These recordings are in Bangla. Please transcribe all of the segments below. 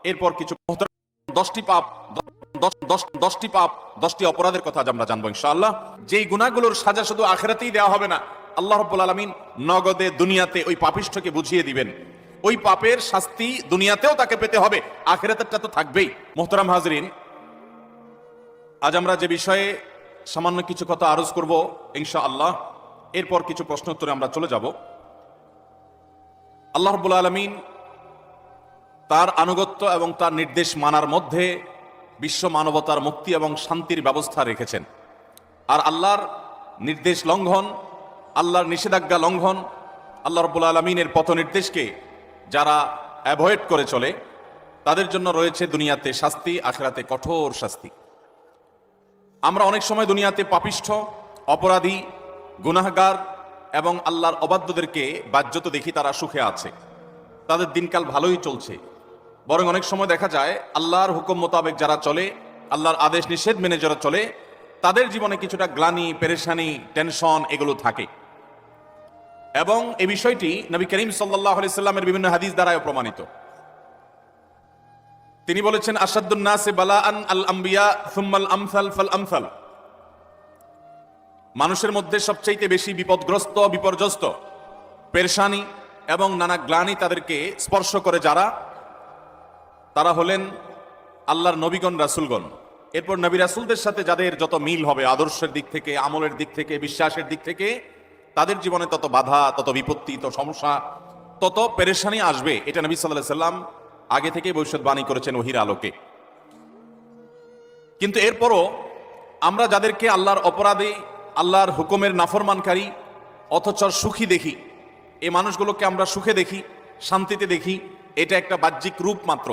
এরপর কিছু 10টি পাপ 10টি অপরাধের কথা আমরা জানবো ইনশাআল্লাহ। যেই গুনাহগুলোর সাজা শুধু আখিরাতেই দেওয়া হবে না, আল্লাহ রাব্বুল আলামিন নগদে দুনিয়াতে ওই পাপিষ্ঠকে বুঝিয়ে দিবেন। ওই পাপের শাস্তি দুনিয়াতেও তাকে পেতে হবে, আখিরাতেরটা তো থাকবেই। মুহতারাম হাজরিন, আজ আমরা যে বিষয়ে সামান্য কিছু কথা আরজ করব ইনশাআল্লাহ, এরপর কিছু প্রশ্ন উত্তরে আমরা চলে যাব। আল্লাহ রাব্বুল আলামিন তার আনুগত্য এবং তার নির্দেশ মানার মধ্যে বিশ্ব মানবতার মুক্তি এবং শান্তির ব্যবস্থা রেখেছেন। আর আল্লাহর নির্দেশ লঙ্ঘন, আল্লাহর নিষেধাজ্ঞা লঙ্ঘন, আল্লাহ রাব্বুল আলামিনের পথ নির্দেশকে যারা অ্যাভয়েড করে চলে তাদের জন্য রয়েছে দুনিয়াতে শাস্তি, আখিরাতে কঠোর শাস্তি। আমরা অনেক সময় দুনিয়াতে পাপিষ্ঠ, অপরাধী, গুনাহগার এবং আল্লাহর অবাধ্যদেরকে বাহ্যত দেখি তারা সুখে আছে, তাদের দিনকাল ভালোই চলছে। বরং অনেক সময় দেখা যায় আল্লাহর হুকুম মোতাবেক যারা চলে, আল্লাহর আদেশ নিষেধ মেনে যারা চলে, তাদের জীবনে কিছুটা গ্লানি, পেরেশানি, টেনশন এগুলো থাকে। এবং এই বিষয়টি নবী করিম সাল্লাল্লাহু আলাইহি সাল্লামের বিভিন্ন হাদিস দ্বারাও প্রমাণিত। তিনি বলেছেন, আশাদ্দুন নাসি বালাআন আল আম্বিয়া সুম্মাল আমসাল ফাল আমসাল। মানুষের মধ্যে সবচাইতে বেশি বিপদগ্রস্ত, বিপর্যস্ত, পেরেশানি এবং নানা গ্লানি তাদেরকে স্পর্শ করে যারা, তারা হলেন আল্লাহর নবীগণ, রাসূলগণ। এরপর নবী রাসূলদের সাথে যাদের যত মিল হবে আদর্শের দিক থেকে, আমলের দিক থেকে, বিশ্বাসের দিক থেকে, তাদের জীবনে তত বাধা, তত বিপত্তি, তত সমস্যা, তত পেরেশানি আসবে। এটা নবী সাল্লাল্লাহু আলাইহি সাল্লাম আগে থেকে ভবিষ্যৎবাণী করেছেন ওহীর আলোকে। কিন্তু এরপরও আমরা যাদেরকে আল্লাহর অপরাধী, আল্লাহর হুকুমের নাফরমানকারী অথচ সুখী দেখি, এই মানুষগুলোকে আমরা সুখে দেখি, শান্তিতে দেখি, এটা একটা বাহ্যিক রূপ মাত্র।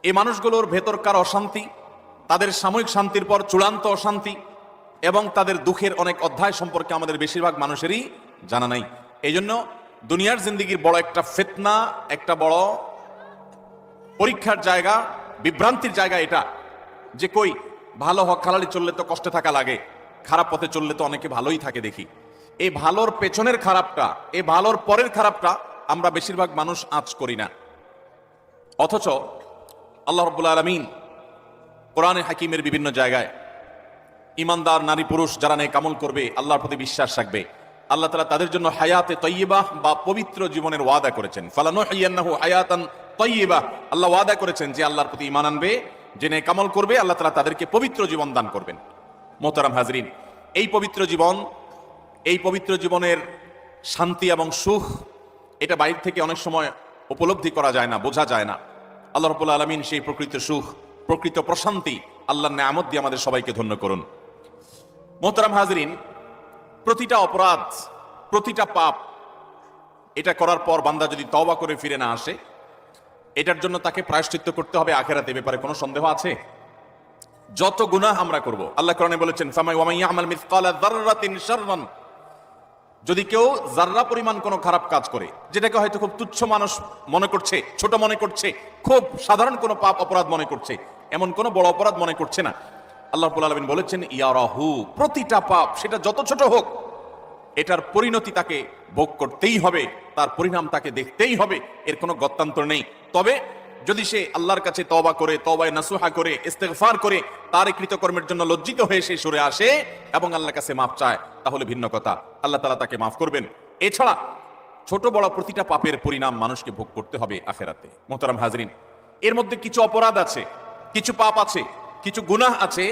এই মানুষগুলোর ভেতরকার অশান্তি, তাদের সাময়িক শান্তির পর চূড়ান্ত অশান্তি এবং তাদের দুঃখের অনেক অধ্যায় সম্পর্কে আমাদের বেশিরভাগ মানুষেরই জানা নাই। এই জন্য দুনিয়ার জিন্দিগির বড় একটা ফিতনা, একটা বড় পরীক্ষার জায়গা, বিভ্রান্তির জায়গা এটা, যে কই ভালো হক হালালি চললে তো কষ্টে থাকা লাগে, খারাপ পথে চললে তো অনেকে ভালোই থাকে দেখি। এই ভালোর পেছনের খারাপটা, এই ভালোর পরের খারাপটা আমরা বেশিরভাগ মানুষ আঁচ করি না। অথচ আল্লাহ রাব্বুল আলামিন কোরআনে হাকিমের বিভিন্ন জায়গায় ইমানদার নারী পুরুষ যারা নেক আমল করবে, আল্লাহর প্রতি বিশ্বাস রাখবে, আল্লাহ তাআলা তাদের জন্য হায়াতে তাইয়্যিবাহ বা পবিত্র জীবনের ওয়াদা করেছেন। ফালানুহইয়ান্নাহু হায়াতান তাইয়্যিবাহ, আল্লাহ ওয়াদা করেছেন যে আল্লাহর প্রতি ঈমান আনবে, যে নেক আমল করবে, আল্লাহ তাআলা তাদেরকে পবিত্র জীবন দান করবেন। মোহতারাম হাজরিন, এই পবিত্র জীবন, এই পবিত্র জীবনের শান্তি এবং সুখ, এটা বাইরে থেকে অনেক সময় উপলব্ধি করা যায় না, বোঝা যায় না। আল্লাহ রাব্বুল আলামিন সেই প্রকৃত সুখ, প্রকৃত প্রশান্তি, আল্লাহর নেয়ামত দিয়ে আমাদের সবাইকে ধন্য করুন। মোহতারাম হাজরিন, প্রতিটা অপরাধ, প্রতিটা পাপ, এটা করার পর বান্দা যদি তওবা করে ফিরে না আসে, এটার জন্য তাকে প্রায়শ্চিত্ত করতে হবে আখিরাতে। ব্যাপারে কোনো সন্দেহ আছে? যত গুনাহ আমরা করব, আল্লাহ কোরআনে বলেছেন, ওয়ামান ইয়ামাল মিসকালা যাররাতিন শাররান, যদি কেউ যাররা পরিমাণ কোনো খারাপ কাজ করে, যেটাকে হয়তো খুব তুচ্ছ মানুষ মনে করছে, ছোট মনে করছে, খুব সাধারণ কোনো পাপ অপরাধ মনে করছে, এমন কোনো বড় অপরাধ মনে করছে না, আল্লাহ রাব্বুল আলামিন বলেছেন ইয়ারাহু, প্রতিটা পাপ সেটা যত ছোট হোক, এটার পরিণতি তাকে ভোগ করতেই হবে, তার পরিণাম তাকে দেখতেই হবে, এর কোনো গত্যান্তর নেই। তবে যদি সে আল্লাহর কাছে তওবা করে, তওবায়ে নাসুহা করে, ইস্তেগফার করে, তার কৃতকর্মের জন্য লজ্জিত হয়ে সে সরে আসে এবং আল্লাহর কাছে মাফ চায়, তাহলে ভিন্ন কথা, আল্লাহ তাআলা তাকে মাফ করবেন। এছাড়া ছোট বড় প্রতিটা পাপের পরিণাম মানুষকে ভোগ করতে হবে আখিরাতে। মোহতারাম হাজরিন, এর মধ্যে কিছু অপরাধ আছে, কিছু পাপ আছে, কিছু গুনাহ আছে,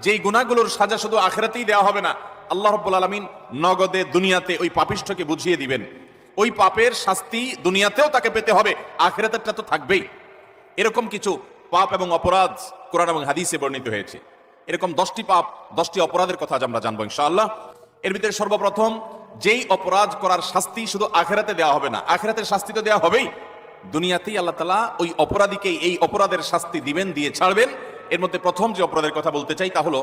যেই গুনাহগুলোর সাজা শুধু আখিরাতেই দেওয়া হবে না, আল্লাহ রাব্বুল আলামিন নগদে দুনিয়াতে ওই পাপিষ্ঠকে বুঝিয়ে দিবেন। ওই পাপের শাস্তি দুনিয়াতেও তাকে পেতে হবে, আখিরাতেরটা তো থাকবেই। এরকম কিছু পাপ এবং অপরাধ কোরআন এবং হাদিসে বর্ণিত হয়েছে। এরকম 10টি পাপ, 10টি অপরাধের কথা আমরা জানবো ইনশাআল্লাহ। এর ভিতরে সর্বপ্রথম, যেই অপরাধ করার শাস্তি শুধু আখিরাতে দেওয়া হবে না, আখিরাতের শাস্তি তো দেওয়া হবেই, দুনিয়াতেই আল্লাহ তাআলা ওই অপরাধীকে এই অপরাধের শাস্তি দিবেন, দিয়ে ছাড়বেন। এর মধ্যে প্রথম যে অপরাধের কথা বলতে চাই তা হলো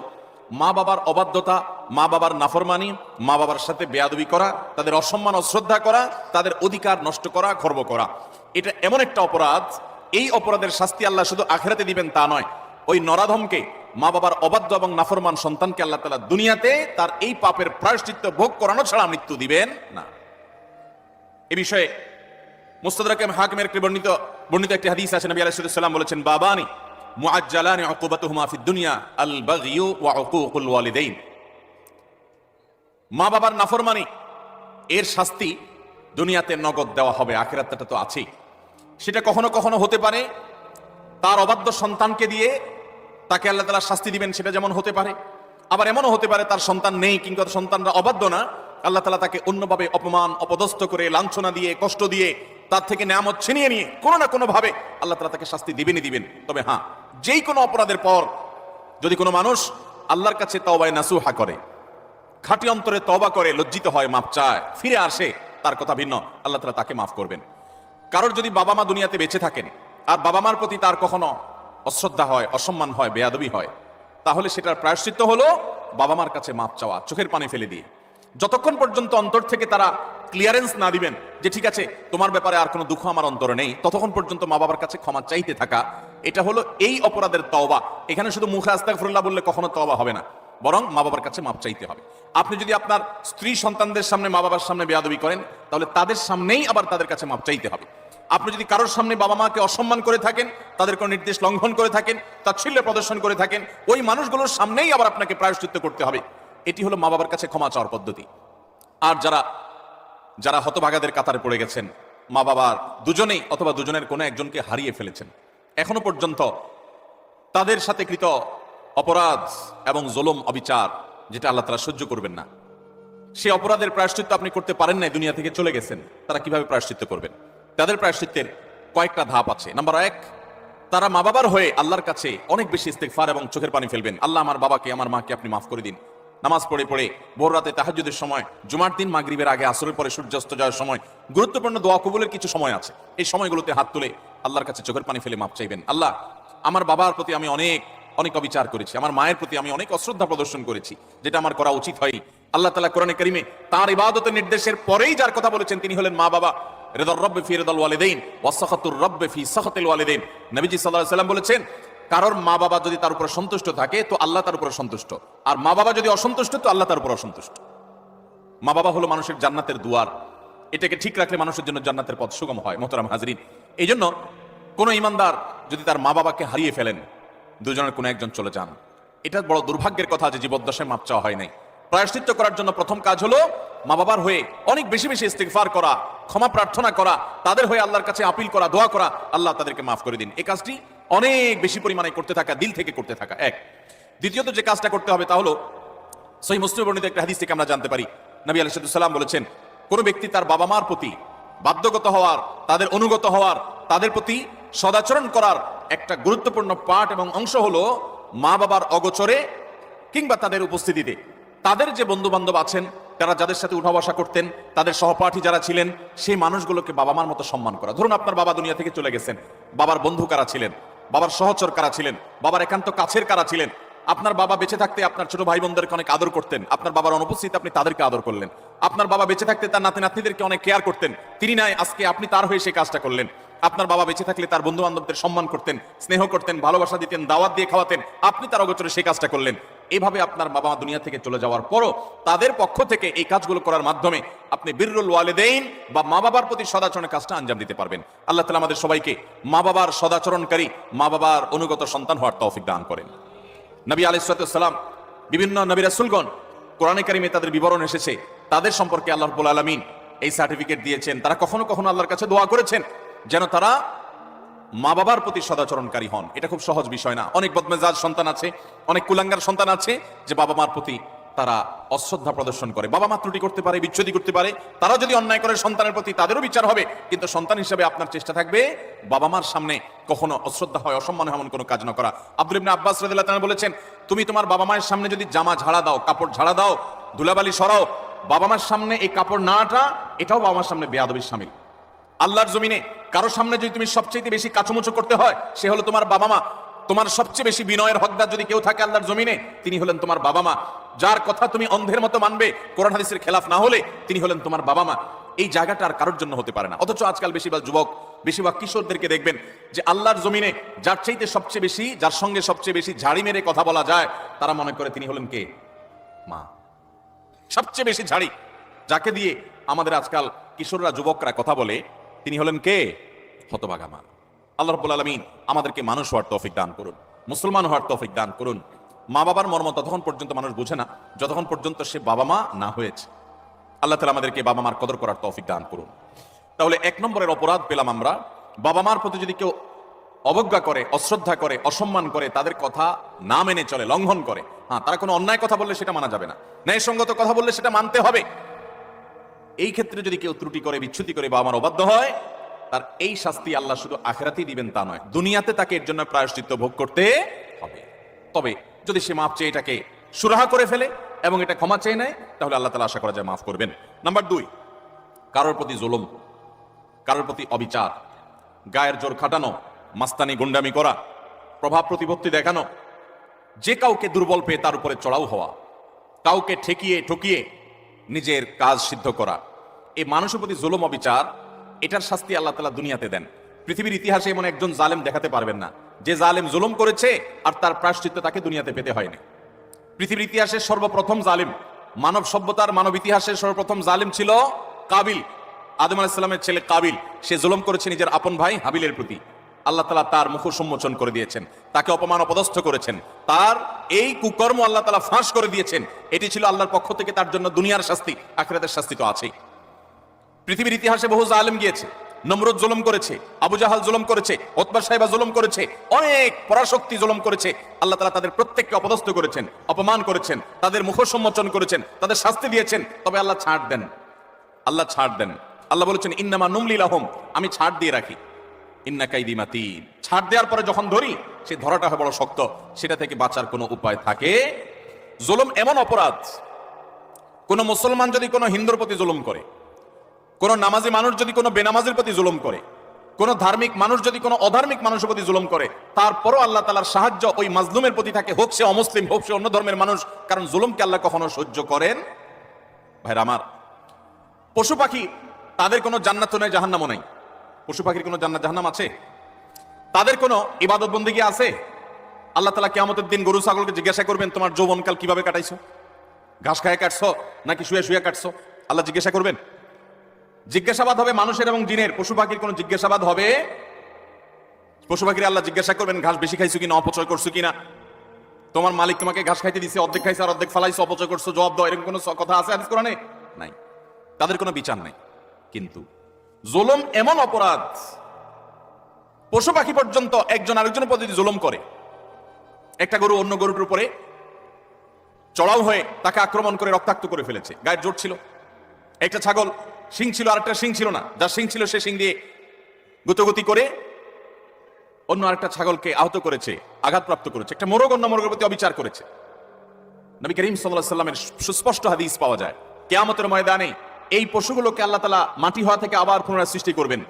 মা বাবার অবাধ্যতা, মা বাবার নাফরমানি, মা বাবার সাথে বেয়াদবি করা, তাদের অসম্মান অশ্রদ্ধা করা, তাদের অধিকার নষ্ট করা, খর্ব করা। এটা এমন একটা অপরাধ, এই অপরাধের শাস্তি আল্লাহ শুধু আখিরাতে দিবেন তা নয়, ওই নরাধমকে, মা বাবার অবাধ্য এবং নাফরমান সন্তানকে আল্লাহ তাআলা দুনিয়াতে তার এই পাপের প্রায়শ্চিত্ত ভোগ করানো ছাড়া মৃত্যু দিবেন না। এ বিষয়ে মুস্তাদরাকে হাকিমের একটি বর্ণিত বর্ণিত একটি হাদিস আছে, নবী আলাইহিস সালাম বলেছেন, বাবানি মুআজ্জালানি উকুবাতুহুমা ফিদ দুনিয়া আল বাগয়ু ওয়া উকুকুল ওয়ালিদাইন। মা বাবার নাফরমানি এর শাস্তি দুনিয়াতে নগদ দেওয়া হবে, আখিরাতটা তো আছেই। সেটা কখনো কখনো হতে পারে তার অবাধ্য সন্তানকে দিয়ে তাকে আল্লাহ তাআলা শাস্তি দিবেন, সেটা যেমন হতে পারে। আবার এমনও হতে পারে তার সন্তান নেই কিংবা সন্তানরা অবাধ্য না, আল্লাহ তাআলা তাকে অন্যভাবে অপমান অপদস্থ করে লাঞ্ছনা দিয়ে কষ্ট দিয়ে তার থেকে নেয়ামত ছিনিয়ে নিয়ে কোনো না কোনো ভাবে আল্লাহ তাআলা তাকে শাস্তি দিবেনই দিবেন। তবে হ্যাঁ, যেই কোনো অপরাধের পর যদি কোনো মানুষ আল্লাহর কাছে তওবায়ে নাসুহা করে, খাঁটি অন্তরে তওবা করে, লজ্জিত হয়, মাপ চায়, ফিরে আসে, তার কথা ভিন্ন, আল্লাহ তাআলা তাকে মাফ করবেন। কারোর যদি বাবা মা দুনিয়াতে বেঁচে থাকেন আর বাবা মার প্রতি তার কখনো অশ্রদ্ধা হয়, অসম্মান হয়, বেয়াদবি হয়, তাহলে সেটার প্রায়শ্চিত্ত হলো বাবা মার কাছে মাপ চাওয়া, চোখের পানি ফেলে দিয়ে। যতক্ষণ পর্যন্ত অন্তর থেকে তারা ক্লিয়ারেন্স না দিবেন যে ঠিক আছে তোমার ব্যাপারে আর কোনো দুঃখ আমার অন্তরে নেই, ততক্ষণ পর্যন্ত মা বাবার কাছে ক্ষমা চাইতে থাকা, এটা হলো এই অপরাধের তওবা। এখানে শুধু মুখে আস্তাগফিরুল্লাহ বললে কখনো তওবা হবে না, বরং মা বাবার কাছে মাপ চাইতে হবে। আপনি যদি আপনার স্ত্রী সন্তানদের সামনে মা বাবার সামনে বেয়াদবি করেন, তাহলে তাদের সামনেই আবার তাদের কাছে মাপ চাইতে হবে। আপনি যদি কারোর সামনে বাবা মাকে অসম্মান করে থাকেন, তাদের কোনো নির্দেশ লঙ্ঘন করে থাকেন, তাচ্ছিল্য প্রদর্শন করে থাকেন, ওই মানুষগুলোর সামনেই আবার আপনাকে প্রায়শ্চিত্ত করতে হবে। এটি হলো মা বাবার কাছে ক্ষমা চাওয়ার পদ্ধতি। আর যারা হতভাগাদের কাতারে পড়ে গেছেন, মা বাবার দুজনেই অথবা দুজনের কোনো একজনকে হারিয়ে ফেলেছেন, এখনো পর্যন্ত তাদের সাথে কৃত অপরাধ এবং জুলুম অবিচার যেটা আল্লাহ তাআলা সহ্য করবেন না, সেই অপরাধের প্রায়শ্চিত্ত আপনি করতে পারেন না, দুনিয়া থেকে চলে গেছেন, তারা কিভাবে প্রায়শ্চিত্ত করবেন? তাদের প্রায়শ্চিত্তের কয়েকটা ধাপ আছে। নাম্বার 1, তারা মা বাবার হয়ে আল্লাহর কাছে অনেক বেশি ইস্তেগফার এবং চোখের পানি ফেলবেন। আল্লাহ, আমার বাবাকে আমার মাকে আপনি মাফ করে দিন। নামাজ পড়ে পড়ে ভোর রাতে তাহাজ্জুদের সময়, জুমার দিন মাগরিবের আগে, আসরের পরে সূর্যাস্ত যাওয়ার সময়, গুরুত্বপূর্ণ দোয়া কবুলের কিছু সময় আছে, এই সময়গুলোতে হাত তুলে আল্লাহর কাছে চোখের পানি ফেলে মাপ চাইবেন। আল্লাহ, আমার বাবার প্রতি আমি অনেক অনেক অবিচার করেছি, আমার মায়ের প্রতি আমি অনেক অশ্রদ্ধা প্রদর্শন করেছি, যেটা আমার করা উচিত হয়। আল্লাহ তাআলা কোরআনে কারীমে তার ইবাদতের নির্দেশের পরেই যার কথা বলেছেন তিনি হলেন মা বাবা। রিদার রাব্বি ফি রিদাল ওয়ালিদাইন ওয়া সাখাতুর রাব্বি ফি সাখাতিল ওয়ালিদাইন। নবীজি সাল্লাল্লাহু আলাইহি ওয়াসাল্লাম বলেছেন, কারোর মা বাবা যদি তার উপর সন্তুষ্ট থাকে তো আল্লাহ তার উপর সন্তুষ্ট, আর মা বাবা যদি অসন্তুষ্ট তো আল্লাহ তার উপর অসন্তুষ্ট। মা বাবা হলো মানুষের জান্নাতের দুয়ার, এটাকে ঠিক রাখলে মানুষের জন্য জান্নাতের পথ সুগম হয়। মোহতারাম হাজরিন, এই জন্য কোনো ইমানদার যদি তার মা বাবাকে হারিয়ে ফেলেন, দুজনের কোনো একজন চলে যান, এটা বড় দুর্ভাগ্যের কথা যে জীবদ্দশায় মাপ চাওয়া হয় নাই। প্রায়শ্চিত্ত করার জন্য প্রথম কাজ হলো মা বাবার হয়ে অনেক বেশি বেশি ইস্তিগফার করা, ক্ষমা প্রার্থনা করা, তাদের হয়ে আল্লাহর কাছে আপিল করা, দোয়া করা, আল্লাহ তাদেরকে মাফ করে দিন। এই কাজটি অনেক বেশি পরিমাণে করতে থাকা, দিল থেকে করতে থাকা এক। দ্বিতীয়ত যে কাজটা করতে হবে তা হলো, সহিহ মুসলিম বর্ণিত একটা হাদিস থেকে আমরা জানতে পারি, নবী আলাইহিস সালাম বলেছেন, কোন ব্যক্তি তার বাবা মার প্রতি বাধ্যগত হওয়ার, তাদের অনুগত হওয়ার, তাদের প্রতি সদাচরণ করার একটা গুরুত্বপূর্ণ পার্ট এবং অংশ হলো মা বাবার অগোচরে কিংবা তাদের উপস্থিতিতে তাদের যে বন্ধু বান্ধব আছেন, তারা যাদের সাথে উঠা বসা করতেন, তাদের সহপাঠী যারা ছিলেন, সেই মানুষগুলোকে বাবা মার মতো সম্মান করা। ধরুন আপনার বাবা দুনিয়া থেকে চলে গেছেন, বাবার বন্ধু কারা ছিলেন, বাবার সহচর কারা ছিলেন, বাবার একান্ত কাছের কারা ছিলেন। আপনার বাবা বেঁচে থাকতে আপনার ছোট ভাই বোনদেরকে অনেক আদর করতেন, আপনার বাবার অনুপস্থিতিতে আপনি তাদেরকে আদর করলেন। আপনার বাবা বেঁচে থাকতে তার নাতি নাতনিদেরকে অনেক কেয়ার করতেন, তিনি নাই, আজকে আপনি তার হয়ে সেই কাজটা করলেন। আপনার বাবা বেঁচে থাকলে তার বন্ধু বান্ধবদের সম্মান করতেন, স্নেহ করতেন, ভালোবাসা দিতেন, দাওয়াত দিয়ে খাওয়াতেন, আপনি তার অগোচরে সেই কাজটা করলেন। এভাবে আপনার বাবা মা দুনিয়া থেকে চলে যাওয়ার পরও তাদের পক্ষ থেকে এই কাজগুলো করার মাধ্যমে আপনি বিররুল ওয়ালিদাইন বা মা বাবার প্রতি সদাচরণের কাজটা আঞ্জাম দিতে পারবেন। আল্লাহ তাআলা আমাদের সবাইকে মা বাবার সদাচরণকারী, মা বাবার অনুগত সন্তান হওয়ার তৌফিক দান করেন। নবী আলাইহিস সালাম, বিভিন্ন নবী রাসূলগণ কোরআনে কারিমে তাদের বিবরণ এসেছে, তাদের সম্পর্কে আল্লাহ রাব্বুল আলামিন এই সার্টিফিকেট দিয়েছেন। তারা কখনো কখনো আল্লাহর কাছে দোয়া করেছেন যেন তারা মা বাবার প্রতি সদাচরণকারী হন। এটা খুব সহজ বিষয় না। অনেক বদমেজাজ সন্তান আছে, অনেক কুলাঙ্গার সন্তান আছে যে বাবা মার প্রতি তারা অশ্রদ্ধা প্রদর্শন করে। বাবা মা ত্রুটি করতে পারে, বিচ্ছুতি করতে পারে, তারা যদি অন্যায় করে সন্তানের প্রতি তাদেরও বিচার হবে, কিন্তু সন্তান হিসেবে আপনার চেষ্টা থাকবে বাবা মার সামনে কখনো অশ্রদ্ধা হয়, অসম্মান হয় এমন কোনো কাজ না করা। আব্দুল ইবনে আব্বাস রাদিয়াল্লাহু তাআলা বলেছেন, তুমি তোমার বাবা মায়ের সামনে যদি জামা ঝাড়া দাও, কাপড় ঝাড়া দাও, ধুলাবালি সরাও, বাবা মার সামনে এই কাপড় নাটা, এটাও বাবা মার সামনে বেয়াদবির শামিল। আল্লাহর জমিনে কারোর সামনে যদি তুমি সবচেয়ে বেশি কাচুমুচু করতে হয়, সে হলো তোমার বাবা মা। তোমার সবচেয়ে বেশি বিনয়ের হকদার যদি কেউ থাকে আল্লাহর জমিনে, তিনি হলেন তোমার বাবা মা। যার কথা তুমি অন্ধের মতো মানবে, কোরআন হাদিসের খেলাফ না হলে, তিনি হলেন তোমার বাবা মা। এই জায়গাটা আর কারোর জন্য হতে পারে না। অথচ আজকাল বেশিরভাগ যুবক, বেশিরভাগ কিশোরদেরকে দেখবেন যে আল্লাহর জমিনে যার চাইতে সবচেয়ে বেশি, যার সঙ্গে সবচেয়ে বেশি ঝাড়ি মেরে কথা বলা যায়, তারা মনে করে তিনি হলেন কে? মা। সবচেয়ে বেশি ঝাড়ি যাকে দিয়ে আমাদের আজকাল কিশোররা, যুবকরা কথা বলে, তিনি হলেন কে? হতভাগা মা। আল্লাহ রাব্বুল আলামিন আমাদেরকে মানুষ হওয়ার তৌফিক দান করুন, মুসলমান হওয়ার তৌফিক দান করুন। মা বাবার মর্ম ততক্ষণ পর্যন্ত মানুষ বোঝে না যতক্ষণ পর্যন্ত সে বাবা মা না হয়েছে। আল্লাহ তাআলা আমাদেরকে বাবা মার কদর করার তৌফিক দান করুন। তাহলে 1 নম্বরের অপরাধ পেলাম আমরা, বাবা মার প্রতি যদি কেউ অবজ্ঞা করে, অশ্রদ্ধা করে, অসম্মান করে, তাদের কথা না মেনে চলে, লঙ্ঘন করে, হ্যাঁ তারা কোনো অন্যায় কথা বললে সেটা মানা যাবে না, ন্যায়সঙ্গত কথা বললে সেটা মানতে হবে। এই ক্ষেত্রে যদি কেউ ত্রুটি করে, বিচ্যুতি করে বাবা মার অবাধ্য হয়, তার এই শাস্তি আল্লাহ শুধু আখিরাতেই দিবেন তা নয়, দুনিয়াতে তাকে এর জন্য প্রায়শ্চিত্ত ভোগ করতে হবে। তবে যদি সে মাপ চেয়ে এটাকে সুরাহা করে ফেলে এবং এটা ক্ষমা চেয়ে নেয়, তাহলে আল্লাহ তাআলা আশা করা যায় মাফ করবেন। নাম্বার 2, কারোর প্রতি জুলুম, কারোর প্রতি অবিচার, গায়ের জোর খাটানো, মাস্তানি গুন্ডামি করা, প্রভাব প্রতিপত্তি দেখানো, যে কাউকে দুর্বল পেয়ে তার উপরে চড়াও হওয়া, কাউকে ঠেকিয়ে ঠকিয়ে নিজের কাজ সিদ্ধ করা, এই মানুষের প্রতি জুলুম অবিচার, এটার শাস্তি আল্লাহ তাআলা দুনিয়াতে দেন। পৃথিবীর ইতিহাসে এমন একজন জালেম দেখাতে পারবেন না যে জালেম জুলুম করেছে আর তার প্রায়শ্চিত্ত তাকে দুনিয়াতে পেতে হয়নি। পৃথিবীর ইতিহাসে সর্বপ্রথম জালিম, মানব সভ্যতার মানব ইতিহাসের সর্বপ্রথম জালিম ছিল কাবিল, আদম আলাইহিস সালামের ছেলে কাবিল। সে জুলুম করেছে নিজের আপন ভাই হাবিলের প্রতি। আল্লাহ তাআলা তার মুখ সম্মোচন করে দিয়েছেন, তাকে অপমান অপদস্থ করেছেন, তার এই কুকর্ম আল্লাহ তাআলা ফাঁস করে দিয়েছেন। এটি ছিল আল্লাহর পক্ষ থেকে তার জন্য দুনিয়ার শাস্তি, আখিরাতের শাস্তি তো আছেই। পৃথিবীর ইতিহাসে বহু জালেম গিয়েছে, নমরুদ জুলুম করেছে, আবু জাহাল জুলুম করেছে, উতবা সাইবা জুলুম করেছে, অনেক পরাশক্তি জুলুম করেছে। আল্লাহ তাআলা তাদের প্রত্যেককে অপদস্থ করেছেন, অপমান করেছেন, তাদের মুখ সম্মোচন করেছেন, তাদের শাস্তি দিয়েছেন। তবে আল্লাহ ছাড় দেন, আল্লাহ ছাড় দেন। আল্লাহ বলেছেন ইন্নামা নুমলি লাহুম, আমি ছাড় দিয়ে রাখি, ইন্না কাইদি মাতিন। ছাড় দেওয়ার পরে যখন ধরি, সেই ধরাটা হয় বড় শক্ত, সেটা থেকে বাঁচার কোনো উপায় থাকে। জুলুম এমন অপরাধ, কোন মুসলমান যদি কোনো হিন্দুর প্রতি জুলুম করে, কোন নামাজি মানুষ যদি কোনো বেনামাজির প্রতি জুলুম করে, কোন ধার্মিক মানুষ যদি কোনো অধার্মিক মানুষের প্রতি জুলুম করে, তারপরও আল্লাহ তাআলার সাহায্য ওই মাজলুমের প্রতি থাকে, হোক সে অমুসলিম, হোক সে অন্য ধর্মের মানুষ। কারণ জুলুমকে আল্লাহ কখনো সহ্য করেন। ভাইরা আমার, পশু পাখি তাদের কোনো জান্নাত নাই, জাহান্নামও নাই। পশু পাখির কোনো জান্নাত জাহান্নাম আছে? তাদের কোনো ইবাদত বন্দেগী আছে? আল্লাহ তাআলা কিয়ামতের দিন গরু ছাগলকে জিজ্ঞাসা করবেন, তোমার যৌবনকাল কিভাবে কাটাইছো? ঘাস খায় কাটছো নাকি শুয়ে শুয়ে কাটছো? আল্লাহ জিজ্ঞাসা করবেন। জিজ্ঞাসাবাদ হবে মানুষের এবং জিনের, পশু পাখির কোনো জিজ্ঞাসাবাদ হবে? পশু পাখির আল্লাহ জিজ্ঞাসা করবেন ঘাস বেশি খাইছো কিনা, অপচয় করছো কিনা, তোমার মালিক তোমাকে ঘাস খাইতে দিছে, অর্ধেক খাইছো আর অর্ধেক ফালাইছো, অপচয় করছো, জবাব দাও। এরকম কোনো কথা আছে হাদিস কোরআনে? নাই। তাদের কোনো বিচার নাই। কিন্তু জুলুম এমন অপরাধ, পশু পাখি পর্যন্ত একজন আরেকজনের প্রতি জুলুম করে। একটা গরু অন্য গরুর উপরে চড়াও হয়ে তাকে আক্রমণ করে রক্তাক্ত করে ফেলেছে, গায়ের জোর ছিল। একটা ছাগল শিং ছিল, আরেকটা শিং ছিল না, যার শিং ছিল সে শিং দিয়ে গুতগুতি করে অন্য আরেকটা ছাগলকে আহত করেছে, আঘাতপ্রাপ্ত করেছে। একটা মোরগ অন্য মোরগের প্রতি অবিচার করেছে। নবী করিম সাল্লাল্লাহু আলাইহি ওয়াসাল্লামের সুস্পষ্ট হাদিস পাওয়া যায়, কিয়ামতের ময়দানে এই পশুগুলোকে আল্লাহ তাআলা মাটি হওয়া থেকে আবার পুনরায় সৃষ্টি করবেন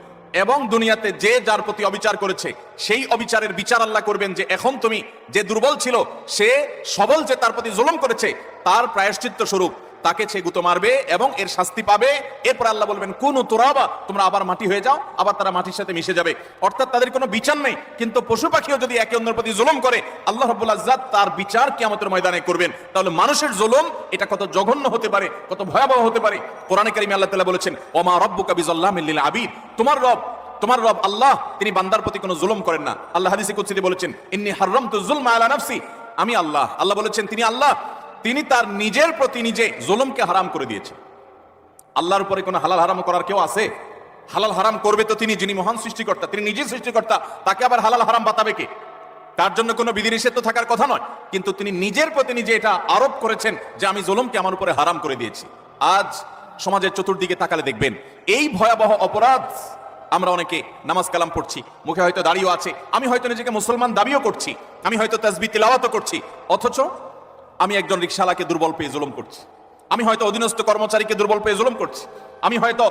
এবং দুনিয়াতে যে যার প্রতি অবিচার করেছে সেই অবিচারের বিচার আল্লাহ করবেন। যে এখন তুমি, যে দুর্বল ছিল সে সবল, যে তার প্রতি জুলুম করেছে, তার প্রায়শ্চিত্ত স্বরূপ তাকে সে গুঁতো মারবে এবং এর শাস্তি পাবে। এরপর আল্লাহ বলবেন কুনু তুরাবা, তোমরা আবার মাটি হয়ে যাও, আবার তারা মাটির সাথে মিশে যাবে। অর্থাৎ তাদের কোনো বিচার নেই। কিন্তু পশু পাখিও যদি একে অন্যের প্রতি জুলুম করে, আল্লাহ রাব্বুল ইজ্জত তার বিচার কিয়ামতের ময়দানে করবেন। তাহলে মানুষের জুলুম এটা কত জঘন্য হতে পারে, কত ভয়াবহ হতে পারে। কোরআনে কারিমে আল্লাহ তাআলা বলেছেন ওমা রাব্বুকা বিযাল্লামিল লিল আবিদ, তোমার রব আল্লাহ তিনি বান্দার প্রতি কোনো জুলুম করেন না। আল্লাহ হাদিসে কুদসিতে বলেছেন ইন্নী হারামতু যুলমা আলা নাফসি, আমি আল্লাহ, আল্লাহ বলেছেন তিনি আল্লাহ, তিনি তার নিজের প্রতি নিজে জুলুমকে হারাম করে দিয়েছেন। আল্লাহর উপরে কোনো হালাল হারাম করার কেউ আছে? হালাল হারাম করবে তো তিনি, যিনি মহান সৃষ্টিকর্তা, তিনি নিজে সৃষ্টিকর্তা, তাকে আবার হালাল হারাম বাতাবে কে? তার জন্য কোনো বিধিনিষেধ তো থাকার কথা নয়, কিন্তু তিনি নিজের প্রতি নিজে এটা আরোপ করেছেন যে আমি জুলুমকে আমার উপরে হারাম করে দিয়েছি। আজ সমাজের চতুর্দিকে তাকালে দেখবেন এই ভয়াবহ অপরাধ। আমরা অনেকে নামাজ কালাম পড়ছি, মুখে হয়তো দাড়িও আছে, আমি হয়তো নিজেকে মুসলমান দাবিও করছি, আমি হয়তো তাসবিহ তিলাওয়াতও করছি, অথচ আমি একজন রিকশাওয়ালাকে দুর্বল পেয়ে জুলুম করছি, আমি হয়তো অধীনস্থ কর্মচারীকে দুর্বল পেয়ে জুলুম করছি, আমি হয়তো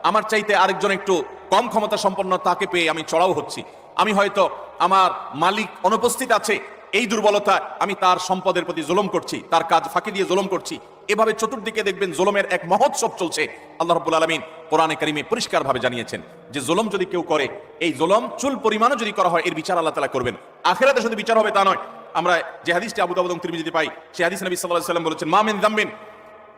আমার চাইতে আরেকজন একটু কম ক্ষমতা সম্পন্ন তাকে পেয়ে আমি চড়াও হচ্ছি, আমি হয়তো আমার মালিক অনুপস্থিত আছে এই দুর্বলতা আমি তার সম্পদের প্রতি জুলুম করছি, তার কাজ ফাঁকি দিয়ে জুলুম করছি। এভাবে চতুর্দিকে দেখবেন জুলুমের এক মহোৎসব চলছে। আল্লাহ রাব্বুল আলামিন কোরআনে কারিমে পরিষ্কারভাবে জানিয়েছেন যে জুলুম যদি কেউ করে, এই জুলুম চুল পরিমাণও যদি করা হয়, এর বিচার আল্লাহ তাআলা করবেন। আখিরাতে শুধু বিচার হবে তা নয়, আমরা যে হাদিসটি আবু দাউদ এবং তিরমিজিতে পাই, সেই হাদিসে নবী সাল্লাল্লাহু আলাইহি ওয়াসাল্লাম বলেছেন মা মিন যামবিন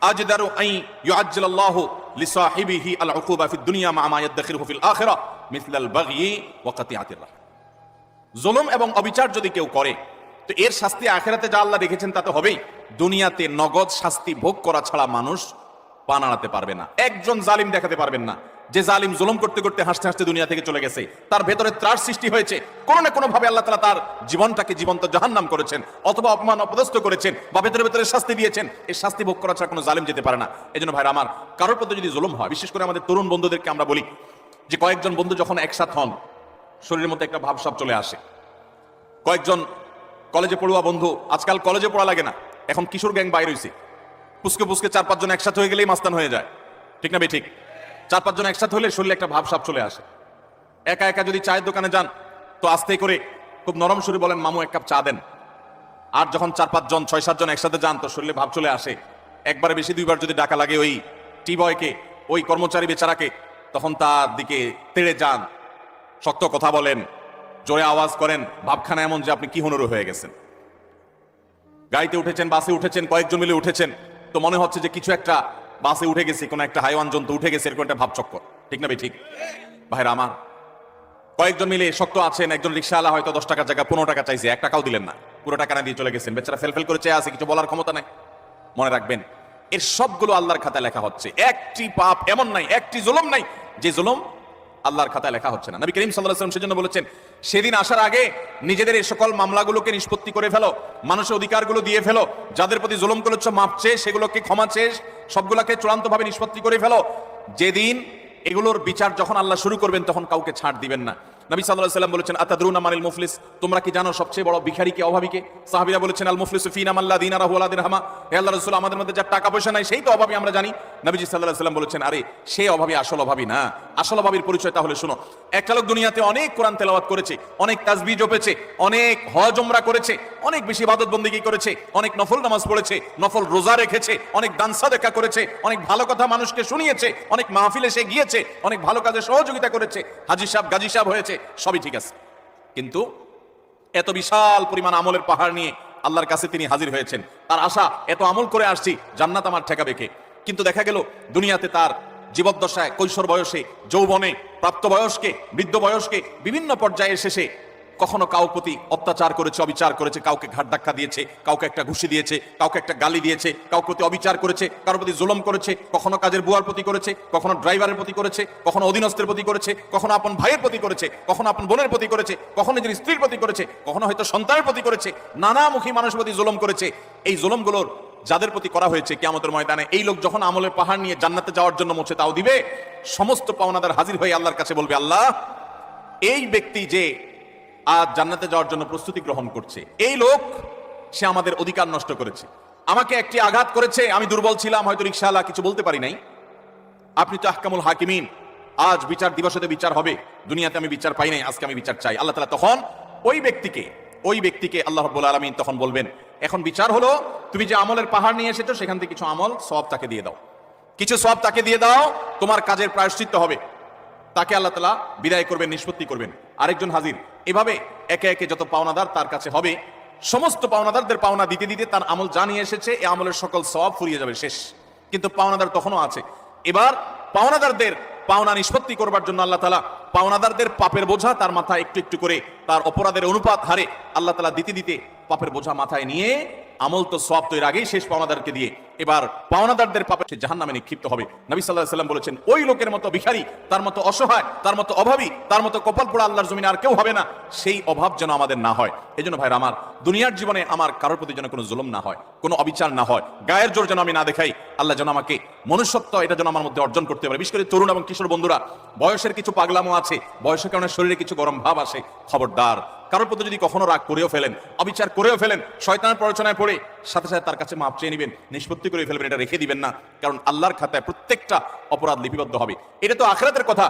আজদারু আন ইউআজ্জিলাল্লাহু লিসাহিবিহি আল উকুবা ফিদ দুনিয়া মা মা ইয়াদখিরুহু ফিল আখিরাহ মিসলাল বাগয়ি ওয়া কাতিআতির রাহম। জুলুম এবং অবিচার যদি কেউ করে তো এর শাস্তি আখিরাতে যা আল্লাহ রেখেছেন তা তো হবেই, দুনিয়াতে নগদ শাস্তি ভোগ করা ছাড়া মানুষ পা নাড়াতে পারবে না। একজন জালিম দেখাতে পারবেন না যে জালিম জুলুম করতে করতে হাসতে হাসতে দুনিয়া থেকে চলে গেছে, তার ভেতরে ত্রাস সৃষ্টি হয়েছে, কোনো না কোনো ভাবে আল্লাহ তাআলা তার জীবনটাকে জীবন্ত জাহান্নাম করেছেন, অথবা অপমান অপদস্থ করেছেন, বা ভেতরে ভেতরে শাস্তি দিয়েছেন। এই শাস্তি ভোগ করা ছাড়া কোনো জালিম যেতে পারে না। এজন্য ভাইরা আমার, কারোর প্রতি যদি জুলুম হয়, বিশেষ করে আমাদের তরুণ বন্ধুদেরকে আমরা বলি যে কয়েকজন বন্ধু যখন একসাথ হন, শরীরের মধ্যে একটা ভাবসাব চলে আসে। কয়েকজন কলেজে পড়ুয়া বন্ধু, আজকাল কলেজে পড়া লাগে না, এখন কিশোর গ্যাং বাইর হইছে, পুচকে পুচকে 4-5 জন একসাথে হয়ে গেলেই মাস্তান হয়ে যায়, ঠিক না? ঠিক 4-5 জন একসাথে হলে শরীরে একটা ভাবসাব চলে আসে। একা একা যদি চায়ের দোকানে যান তো আস্তে করে খুব নরম সুরে বলেন, মামু এক কাপ চা দেন। আর যখন 4-5 জন 6-7 জন একসাথে যান তো শরীরে ভাব চলে আসে। একবারে বেশি 2বার যদি ডাকা লাগে ওই টি বয়কে, ওই কর্মচারী বেচারাকে, তখন তার দিকে তেড়ে যান, শক্ত কথা বলেন, জোরে আওয়াজ করেন, ভাবখানা এমন যে আপনি কি হুনুরু হয়ে গেছেন। গাড়িতে উঠেছেন, বাসে উঠেছেন, কয়েকজন মিলে উঠেছেন, তো মনে হচ্ছে যে কিছু একটা বাসে উঠে গেছে, কোনো একটা হাইওয়ান জন্তু উঠে গেছে, এরকম একটা ভাবচক্কর, ঠিক না? ঠিক ভাইরা আমার, কয়েকজন মিলে শক্ত আছেন, একজন রিক্সাওয়ালা হয়তো 10 টাকার জায়গায় 15 টাকা চাইছে, 1 টাকাও দিলেন না, পুরো টাকা না দিয়ে চলে গেছেন, বেচারা ফেল করে চেয়ে আছে, কিছু বলার ক্ষমতা নাই। মনে রাখবেন, এর সবগুলো আল্লাহর খাতায় লেখা হচ্ছে। একটি পাপ এমন নাই, একটি জুলুম নাই যে জুলুম আল্লাহর খাতায় লেখা হচ্ছে না। নবী করিম সাল্লাল্লাহু আলাইহি ওয়াসাল্লাম সেজন্য বলেছেন, সেদিন আসার আগে নিজেদের এই সকল মামলাগুলোকে নিষ্পত্তি করে ফেলো, মানুষের অধিকারগুলো দিয়ে ফেলো, যাদের প্রতি জুলুম করেছো মাপ চেয়ে সেগুলোকে ক্ষমা চেয়ে সবগুলোকে চূড়ান্তভাবে নিষ্পত্তি করে ফেলো। যেদিন এগুলোর বিচার যখন আল্লাহ শুরু করবেন তখন কাউকে ছাড় দিবেন না। নবী সাল্লাল্লাহু আলাইহি ওয়াসাল্লাম বলেছেন, আতাদরুনা মানিল মুফলিস, তোমরা কি জানো সবচেয়ে বড় ভিখারিকে, অভাবীকে? সাহাবীরা বলেছেন, আল মুফলিসু ফিনা মান লা দিনারাহু ওয়া লা দিরহামা, হে আল্লাহর রাসূল, আমাদের মধ্যে যার টাকা পয়সা নাই সেই তো অভাবী, আমরা জানি। নবীজি সাল্লাল্লাহু আলাইহি ওয়াসাল্লাম বলেছেন, আরে সে অভাবী, আসল অভাবী না। আসল অভাবীর পরিচয় তাহলে শুনো। একটা লোক দুনিয়াতে অনেক কোরআন তেলাওয়াত করেছে, অনেক তাসবিহ জপেছে, অনেক হজ উমরা করেছে, অনেক বেশি ইবাদত বন্দেগী করেছে, অনেক নফল নামাজ পড়েছে, নফল রোজা রেখেছে, অনেক দান সাদেকা করেছে, অনেক ভালো কথা মানুষকে শুনিয়েছে, অনেক মাহফিলে সে গিয়েছে, অনেক ভালো কাজে সহযোগিতা করেছে, হাজী সাহেব গাজী সাহেব হয়েছে, সবই ঠিক আছে। কিন্তু এত বিশাল পরিমাণ আমলের পাহাড় নিয়ে আল্লাহর কাছে তিনি হাজির হয়েছেন, তার আশা এত আমল করে আসছি, জান্নাত আমার ঠেকাবে কে? কিন্তু দেখা গেল দুনিয়াতে তার জীবদ্দশায়, কৈশোর বয়সে, যৌবনে, প্রাপ্তবয়স্কে, বৃদ্ধ বয়সকে, বিভিন্ন পর্যায়ে শেষে কখনো কাউ প্রতি অত্যাচার করেছে, অবিচার করেছে, কাউকে ঘাট ধাক্কা দিয়েছে, কাউকে একটা ঘুষি দিয়েছে, কাউকে একটা গালি দিয়েছে, কাউকে প্রতি অবিচার করেছে, কারোর প্রতি জুলুম করেছে, কখনো কাজের বুয়ার প্রতি করেছে, কখনো ড্রাইভারের প্রতি করেছে, কখনো অধীনস্থের প্রতি করেছে, কখনো আপন ভাইয়ের প্রতি করেছে, কখনো আপন বোনের প্রতি করেছে, কখনো নিজের স্ত্রীর প্রতি করেছে, কখনো হয়তো সন্তানের প্রতি করেছে, নানামুখী মানুষের প্রতি জুলুম করেছে। এই জুলুমগুলোর যাদের প্রতি করা হয়েছে, কিয়ামতের ময়দানে এই লোক যখন আমলের পাহাড় নিয়ে জান্নাতে যাওয়ার জন্য মুছে তাও দিবে, সমস্ত পাওনাদার হাজির হয়ে আল্লাহর কাছে বলবে, আল্লাহ, এই ব্যক্তি যে আজ জান্নাতে যাওয়ার জন্য প্রস্তুতি গ্রহণ করছে, এই লোক সে আমাদের অধিকার নষ্ট করেছে, আমাকে একটি আঘাত করেছে, আমি দুর্বল ছিলাম, হয়তো রিকশাওয়ালা, কিছু বলতে পারি নাই, আপনি তো আহকামুল হাকিমিন, আজ বিচার দিবসে বিচার হবে, দুনিয়াতে আমি বিচার পাই নাই, আজকে আমি বিচার চাই। আল্লাহ তাআলা তখন ওই ব্যক্তিকে আল্লাহ রাব্বুল আলামিন তখন বলবেন, এখন বিচার হলো, তুমি যে আমলের পাহাড় নিয়ে এসেছো সেখান থেকে কিছু আমল সওয়াব তাকে দিয়ে দাও, কিছু সওয়াব তাকে দিয়ে দাও, তোমার কাজের প্রায়শ্চিত্ত হবে। তাকে আল্লাহ তাআলা বিদায় করবেন, নিষ্পত্তি করবেন, আরেকজন হাজির। এভাবে একে একে যত পাওনাদার তার কাছে হবে, সমস্ত পাওনাদারদের পাওনা দিতে দিতে তার আমল জানিয়ে এসেছে, এই আমলের সকল সওয়াব ফুরিয়ে যাবে, শেষ। কিন্তু পাওনাদার তখনও আছে। এবার পাওনাদারদের পাওনা নিষ্পত্তি করবার জন্য আল্লাহ তাআলা পাওনাদারদের পাপের বোঝা তার মাথায় একটু একটু করে, তার অপরাধের অনুপাত হারে আল্লাহ তাআলা দিতে দিতে পাপের বোঝা মাথায় নিয়ে, আমল তো সওয়াব তো এর আগেই শেষ পাওনাদারকে দিয়ে, এবার পাওনাদারদের পাপে সে জাহান্নামে নিক্ষিপ্ত হবে। নবী সাল্লাল্লাহু আলাইহি ওয়াসাল্লাম বলেছেন, ওই লোকের মতো ভিখারি, তার মতো অসহায়, তার মতো অভাবী, তার মতো কপাল পোড়া আল্লাহর জমিনে আর কেউ হবে না। সেই অভাব যেন আমাদের না হয়। এজন্য ভাইরা আমার, দুনিয়ার জীবনে আমার কারোর প্রতি যেন কোনো জুলুম না হয়, কোনো অবিচার না হয়, গায়ের জোর যেন আমি না দেখাই। আল্লাহ যেন আমাকে মনুষ্যত্ব এটা যেন আমার মধ্যে অর্জন করতে পারে। বিশেষ করে তরুণ এবং কিশোর বন্ধুরা, বয়সের কিছু পাগলামো আছে, বয়সের কারণে শরীরে কিছু গরম ভাব আসে, খবরদার, কারোর প্রতি যদি কখনো রাগ করেও ফেলেন, অবিচার করেও ফেলেন, শয়তানের প্ররোচনায় পড়ে সাথে সাথে তার কাছে মাপ চেয়ে নেবেন, নিষ্পত্তি করে ফেলবেন, এটা রেখে দিবেন না, কারণ আল্লাহর খাতায় প্রত্যেকটা অপরাধ লিপিবদ্ধ হবে। এটা তো আখিরাতের কথা।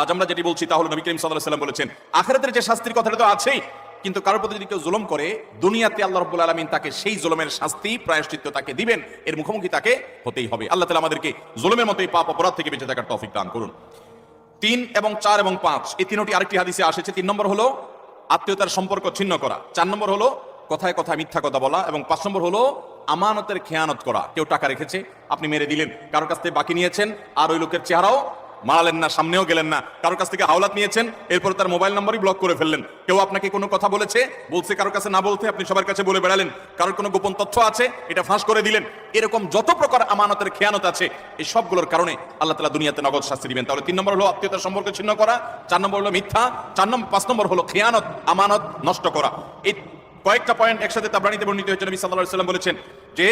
আজ আমরা যেটি বলছি তা হলো, নবী করিম সাল্লাল্লাহু আলাইহি ওয়াসাল্লাম বলেছেন, আখিরাতের যে শাস্তির কথাটা তো আছেই, কিন্তু কারোর প্রতি যদি কেউ জুলুম করে, দুনিয়াতে আল্লাহ রাব্বুল আলামিন তাকে সেই জুলুমের শাস্তি, প্রায়শ্চিত্ত তাকে দিবেন, এর মুখোমুখি তাকে হতেই হবে। আল্লাহ তাআলা আমাদেরকে জুলুমের মতো এই পাপ অপরাধ থেকে বেঁচে থাকার তৌফিক দান করুন। 3 এবং 4 এবং 5 এই তিনটি আরেকটি হাদিসে এসেছে। 3 নম্বর হলো আত্মীয়তার সম্পর্ক ছিন্ন করা, 4 নম্বর হলো কথায় কথায় মিথ্যা কথা বলা, এবং 5 নম্বর হলো আমানতের খেয়ানত করা। কেউ টাকা রেখেছে, আপনি মেরে দিলেন, কারোর কাছ থেকে বাকি নিয়েছেন, আর ওই লোকের চেহারাও মারালেন না, সামনেও গেলেন না, কারোর কাছ থেকে হাওলাত নিয়েছেন, এরপর তার মোবাইল নম্বরই ব্লক করে ফেললেন। কেউ আপনাকে কোনো কথা বলেছে, কারোর কাছে না বলতে আপনি সবার কাছে বলে বেড়ালেন, কারোর কোনো গোপন তথ্য আছে, এটা ফাঁস করে দিলেন। এরকম যত প্রকার আমানতের খেয়ানত আছে, এই সবগুলোর কারণে আল্লাহ তাআলা দুনিয়াতে নগদ শাস্তি দিবেন। তাহলে 3 নম্বর হলো আত্মীয়তার সম্পর্ক ছিন্ন করা, 4 নম্বর হলো মিথ্যা, 5 নম্বর হলো খেয়ানত, আমানত নষ্ট করা। এই কয়েকটা পয়েন্ট একসাথে তাবরানীতে বর্ণিত হয়েছে। নবী সাল্লাল্লাহু আলাইহি ওয়াসাল্লাম বলেছেন যে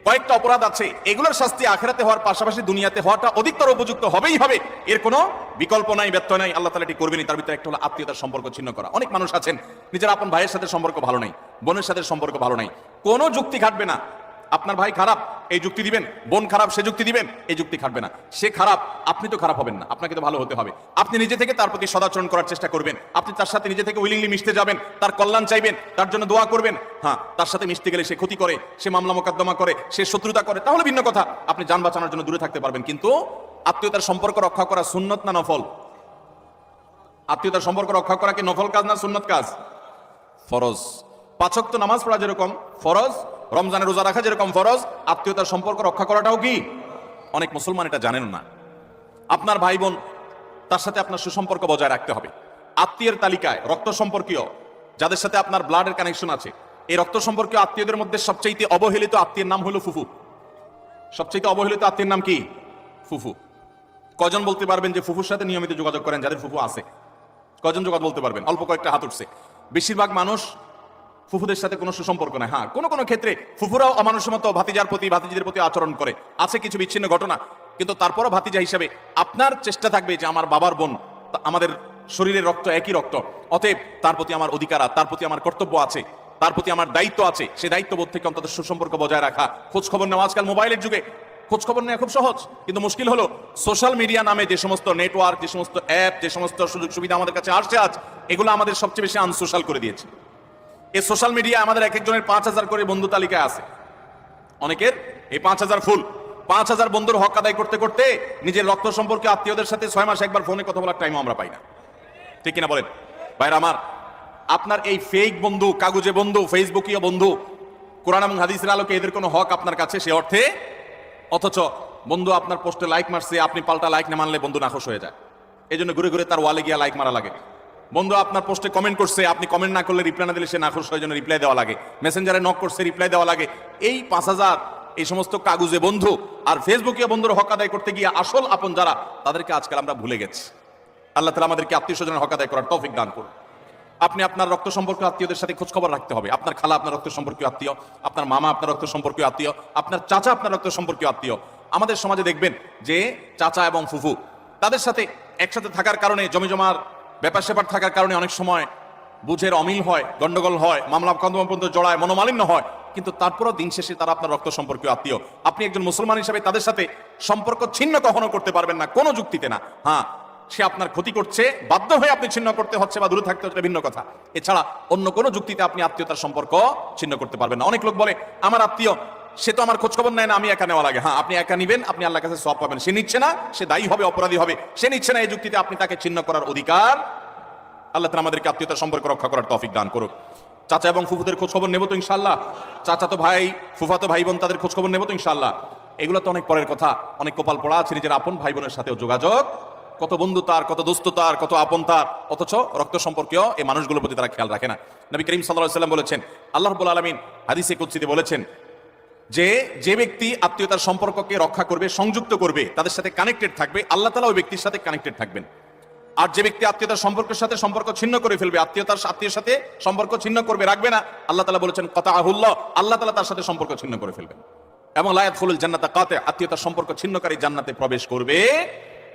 কয়েকটা অপরাধ আছে, এগুলোর শাস্তি আখিরাতে হওয়ার পাশাপাশি দুনিয়াতে হওয়াটা অধিকতর উপযুক্ত হবেই হবে, এর কোনো বিকল্প নাই, ব্যত্যয় নাই, আল্লাহ তাআলা এটি করবেনই। তার ভিতরে একটা হলো আত্মীয়তার সম্পর্ক ছিন্ন করা। অনেক মানুষ আছেন নিজের আপন ভাইয়ের সাথে সম্পর্ক ভালো নাই, বোনের সাথে সম্পর্ক ভালো নাই, কোনো যুক্তি খাটবে না। আপনার ভাই খারাপ, এই যুক্তি দিবেন, বোন খারাপ, সে যুক্তি দিবেন, এই যুক্তি খাটবে না। সে খারাপ, আপনি তো খারাপ হবেন না, আপনাকে তো ভালো হতে হবে। আপনি নিজে থেকে তার প্রতি সদাচরণ করার চেষ্টা করবেন, আপনি তার সাথে নিজে থেকে উইলিংলি মিশতে যাবেন, তার কল্যাণ চাইবেন, তার জন্য দোয়া করবেন। হ্যাঁ, তার সাথে মিশতে গেলে সে ক্ষতি করে, সে মামলা মোকদ্দমা করে, সে শত্রুতা করে, তাহলে ভিন্ন কথা, আপনি জান বাঁচানোর জন্য দূরে থাকতে পারবেন। কিন্তু আত্মীয়তার সম্পর্ক রক্ষা করা সুন্নত না নফল? আত্মীয়তার সম্পর্ক রক্ষা করা কি নফল কাজ না সুন্নত কাজ? ফরজ। 5 ওয়াক্ত নামাজ পড়া যেরকম ফরজ, রমজানের রোজা রাখা যেরকম ফরজ, আত্মীয়তার সম্পর্ক রক্ষা করাটাও কি? অনেক মুসলমান এটা জানেন না। আপনার ভাই বোন, তার সাথে আপনার সুসম্পর্ক বজায় রাখতে হবে। আত্মীয়ের তালিকায় রক্ত সম্পর্কীয় যাদের সাথে আপনার ব্লাডের কানেকশন আছে, এই রক্ত সম্পর্কীয় আত্মীয়দের মধ্যে সবচেয়ে অবহেলিত আত্মীয়ের নাম হলো ফুফু। সবচেয়ে অবহেলিত আত্মীয়ের নাম কি? ফুফু। কজন বলতে পারবেন যে ফুফুর সাথে নিয়মিত যোগাযোগ করেন? যাদের ফুফু আছে কজন যোগাযোগ বলতে পারবেন? অল্প কয়েকটা হাত উঠছে। বেশিরভাগ মানুষ ফুফুদের সাথে কোনো সুসম্পর্ক নাই। হ্যাঁ, কোনো কোনো ক্ষেত্রে ফুফুরাও অমানুষের মতো ভাতিজার প্রতি, ভাতিজিদের প্রতি আচরণ করে, আছে কিছু বিচ্ছিন্ন ঘটনা, কিন্তু তারপরও ভাতিজা হিসাবে আপনার চেষ্টা থাকবে যে আমার বাবার বোন, আমাদের শরীরের রক্ত একই রক্ত, অতএব তার প্রতি আমার অধিকার, তার প্রতি আমার কর্তব্য আছে, তার প্রতি আমার দায়িত্ব আছে, সেই দায়িত্ববোধ থেকে অন্তত সুসম্পর্ক বজায় রাখা, খোঁজ খবর নেওয়া। আজকাল মোবাইলের যুগে খোঁজ খবর নেওয়া খুব সহজ, কিন্তু মুশকিল হলো সোশ্যাল মিডিয়া নামে যে সমস্ত নেটওয়ার্ক, যে সমস্ত অ্যাপ, যে সমস্ত সুযোগ সুবিধা আমাদের কাছে আসছে আজ, এগুলো আমাদের সবচেয়ে বেশি আনসোশ্যাল করে দিয়েছে। এই সোশ্যাল মিডিয়া আমাদের এক একজনের 5000 করে বন্ধু তালিকায় আছে, অনেকের এই 5000 ফুল। 5000 বন্ধুর হক আদায় করতে করতে নিজের রক্ত সম্পর্কে আত্মীয়দের সাথে 6 মাস একবার ফোনে কথা বলার টাইম আমরা পাই না। ঠিক কিনা বলেন ভাইরা আমার? আপনার এই ফেক বন্ধু, কাগজে বন্ধু, ফেসবুকীয় বন্ধু, কোরআন এবং হাদিসের আলোকে এদের কোনো হক আপনার কাছে সে অর্থে? অথচ বন্ধু আপনার পোস্টে লাইক মারছে, আপনি পাল্টা লাইক না মানলে বন্ধু নাখোশ হয়ে যায়, এই জন্য ঘুরে ঘুরে তার ওয়ালে গিয়া লাইক মারা লাগে। বন্ধু আপনার পোস্টে কমেন্ট করছে, আপনি কমেন্ট না করলে, রিপ্লাই না দিলে সে নাখোশ হয়, জন্য রিপ্লাই দেওয়া লাগে। মেসেঞ্জারে নক করছে, রিপ্লাই দেওয়া লাগে। এই 5000 এই সমস্ত কাগজে বন্ধু আর ফেসবুকে বন্ধুর হক আদায় করতে গিয়ে আসল আপন যারা, তাদেরকে আজকাল আমরা ভুলে গেছি। আল্লাহ তাআলা আমাদেরকে আত্মীয় স্বজনের হক আদায় করার তৌফিক দান করুন। আপনি আপনার রক্ত সম্পর্কীয় আত্মীয়দের সাথে খোঁজ খবর রাখতে হবে। আপনার খালা আপনার রক্ত সম্পর্কীয় আত্মীয়, আপনার মামা আপনার রক্ত সম্পর্কীয় আত্মীয়, আপনার চাচা আপনার রক্ত সম্পর্কীয় আত্মীয়। আমাদের সমাজে দেখবেন যে চাচা এবং ফুফু, তাদের সাথে একসাথে থাকার কারণে, জমি জমার ব্যাপার স্যাপার থাকার কারণে অনেক সময় বুঝের অমিল হয়, গন্ডগোল হয়, মামলা কন্দমা পর্যন্ত জড়ায়, মনোমালিন্য হয়, কিন্তু তারপরও দিন শেষে তারা আপনার রক্ত সম্পর্কীয় আত্মীয়। আপনি একজন মুসলমান হিসেবে তাদের সাথে সম্পর্ক ছিন্ন কখনো করতে পারবেন না, কোনো যুক্তিতে না। হ্যাঁ, সে আপনার ক্ষতি করছে, বাধ্য হয়ে আপনি ছিন্ন করতে হচ্ছে বা দূরে থাকতে হচ্ছে, ভিন্ন কথা। এছাড়া অন্য কোনো যুক্তিতে আপনি আত্মীয়তার সম্পর্ক ছিন্ন করতে পারবেন না। অনেক লোক বলে আমার আত্মীয়, সে তো আমার খোঁজ খবর নেয় না, আমি একা নেওয়া লাগে। হ্যাঁ, আপনি একা নিবেন, আপনি আল্লাহর কাছে সওয়াব পাবেন। সে নিচ্ছে না, সে দায়ী হবে, অপরাধী হবে। সে নিচ্ছে না, এই যুক্তিতে আপনি তাকে ছিন্ন করার অধিকার। আল্লাহ তাআলা আমাদেরকে আত্মীয়তার সম্পর্ক রক্ষা করার তৌফিক দান করুক। চাচা এবং ফুফুদের খোঁজ খবর নেব তো ইনশাআল্লাহ? চাচাতো ভাই, ফুফাতো ভাই বোন, তাদের খোঁজ খবর নেব তো ইনশাআল্লাহ? এগুলো তো অনেক পরের কথা। অনেক কপাল পড়া আছে নিজের আপন ভাই বোনের সাথেও যোগাযোগ, কত বন্ধু তার, কত দোস্ত তার, কত আপন তার, অথচ রক্ত সম্পর্কীয় এই মানুষগুলোর প্রতি তারা খেয়াল রাখে না। নবী করিম সাল্লাল্লাহু আলাইহি ওয়াসাল্লাম বলেছেন, আল্লাহ রাব্বুল আলামিন হাদিসে কুদসিতে বলেছেন যে যে ব্যক্তি আত্মীয়তার সম্পর্ককে রক্ষা করবে, সংযুক্ত করবে, তাদের সাথে কানেক্টেড থাকবে, আল্লাহ তাআলা ওই ব্যক্তির সাথে কানেক্টেড থাকবেন। আর যে ব্যক্তি আত্মীয়তার সম্পর্কের সাথে সম্পর্ক ছিন্ন করে ফেলবে, আত্মীয়ের সাথে সম্পর্ক ছিন্ন করবে, রাখবে না, আল্লাহ তাআলা বলেছেন কাতাআহুল্লাহ, আল্লাহ তাআলা তার সাথে সম্পর্ক ছিন্ন করে ফেলবেন। এবং লা ইয়াদখুলুল জান্নাতা কাতি, আত্মীয়তার সম্পর্ক ছিন্নকারী জান্নাতে প্রবেশ করবে।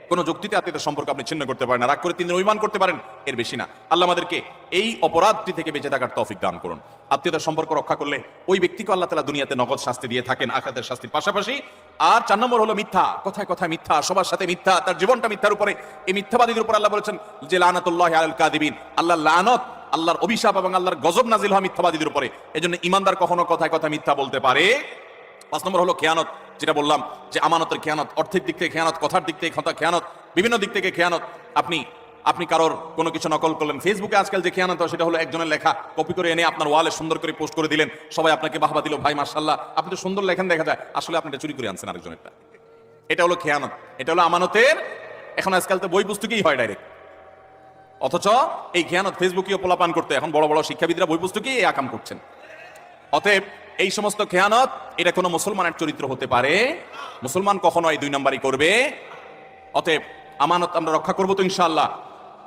কোন যুক্তিতে আত্মীয়তার সম্পর্ক আপনি ছিন্ন করতে পারেন না, রাগ করে 3 দিন অভিমান করতে পারেন, এর বেশি না। আল্লাহ আমাদেরকে এই অপরাধটি থেকে বেঁচে থাকার তৌফিক দান করুন। আত্মীয়তার সম্পর্ক রক্ষা করলে ওই ব্যক্তিকে আল্লাহ তাআলা দুনিয়াতে নগদ শাস্তি দিয়ে থাকেন, আখিরাতের শাস্তির পাশাপাশি। আর 4 নম্বর হলো মিথ্যা, কথায় কথায় মিথ্যা, সবার সাথে মিথ্যা, তার জীবনটা মিথ্যার উপরে। এই মিথ্যাবাদীদের উপর আল্লাহ বলেছেন যে লানাতুল্লাহি আলাল কাযিবিন, আল্লাহর লানত, আল্লাহর অভিশাপ এবং আল্লাহর গজব নাজিল হয় মিথ্যাবাদীদের উপরে। এজন্য ঈমানদার কখনো কথায় কথায় মিথ্যা বলতে পারে। 5 নম্বর হলো খেয়ানত, যেটা বললাম যে আমানতের খেয়ানত, অর্থের দিক থেকে খেয়ানত, কথার দিক থেকে খেয়ানত, বিভিন্ন দিক থেকে খেয়ানত। আপনি কারোর কোনো কিছু নকল করলেন। ফেসবুকে আজকাল যে খেয়ানত হয় সেটা হলো একজনের লেখা কপি করে এনে আপনার ওয়ালে সুন্দর করে পোস্ট করে দিলেন, সবাই আপনাকে বাহবা দিল, ভাই মাশাআল্লাহ আপনি তো সুন্দর লেখেন, দেখা যায় আসলে আপনি এটা চুরি করে আনছেন আরেকজনেরটা। এটা হলো খেয়ানত, এটা হলো আমানতের এখন আজকাল তো বই পুস্তকেই হয় ডাইরেক্ট। অথচ এই খেয়ানত ফেসবুকেও পোলাপান করতে এখন বড় বড় শিক্ষাবিদরা বই পুস্তকেই এই আকাম করছেন। অতএব এই সমস্ত খেয়ানত এটা কোনো মুসলমানের চরিত্র হতে পারে? মুসলমান কখনো এই 2 নম্বরই করবে? অতএব আমানত আমরা রক্ষা করবো তো ইনশাআল্লাহ।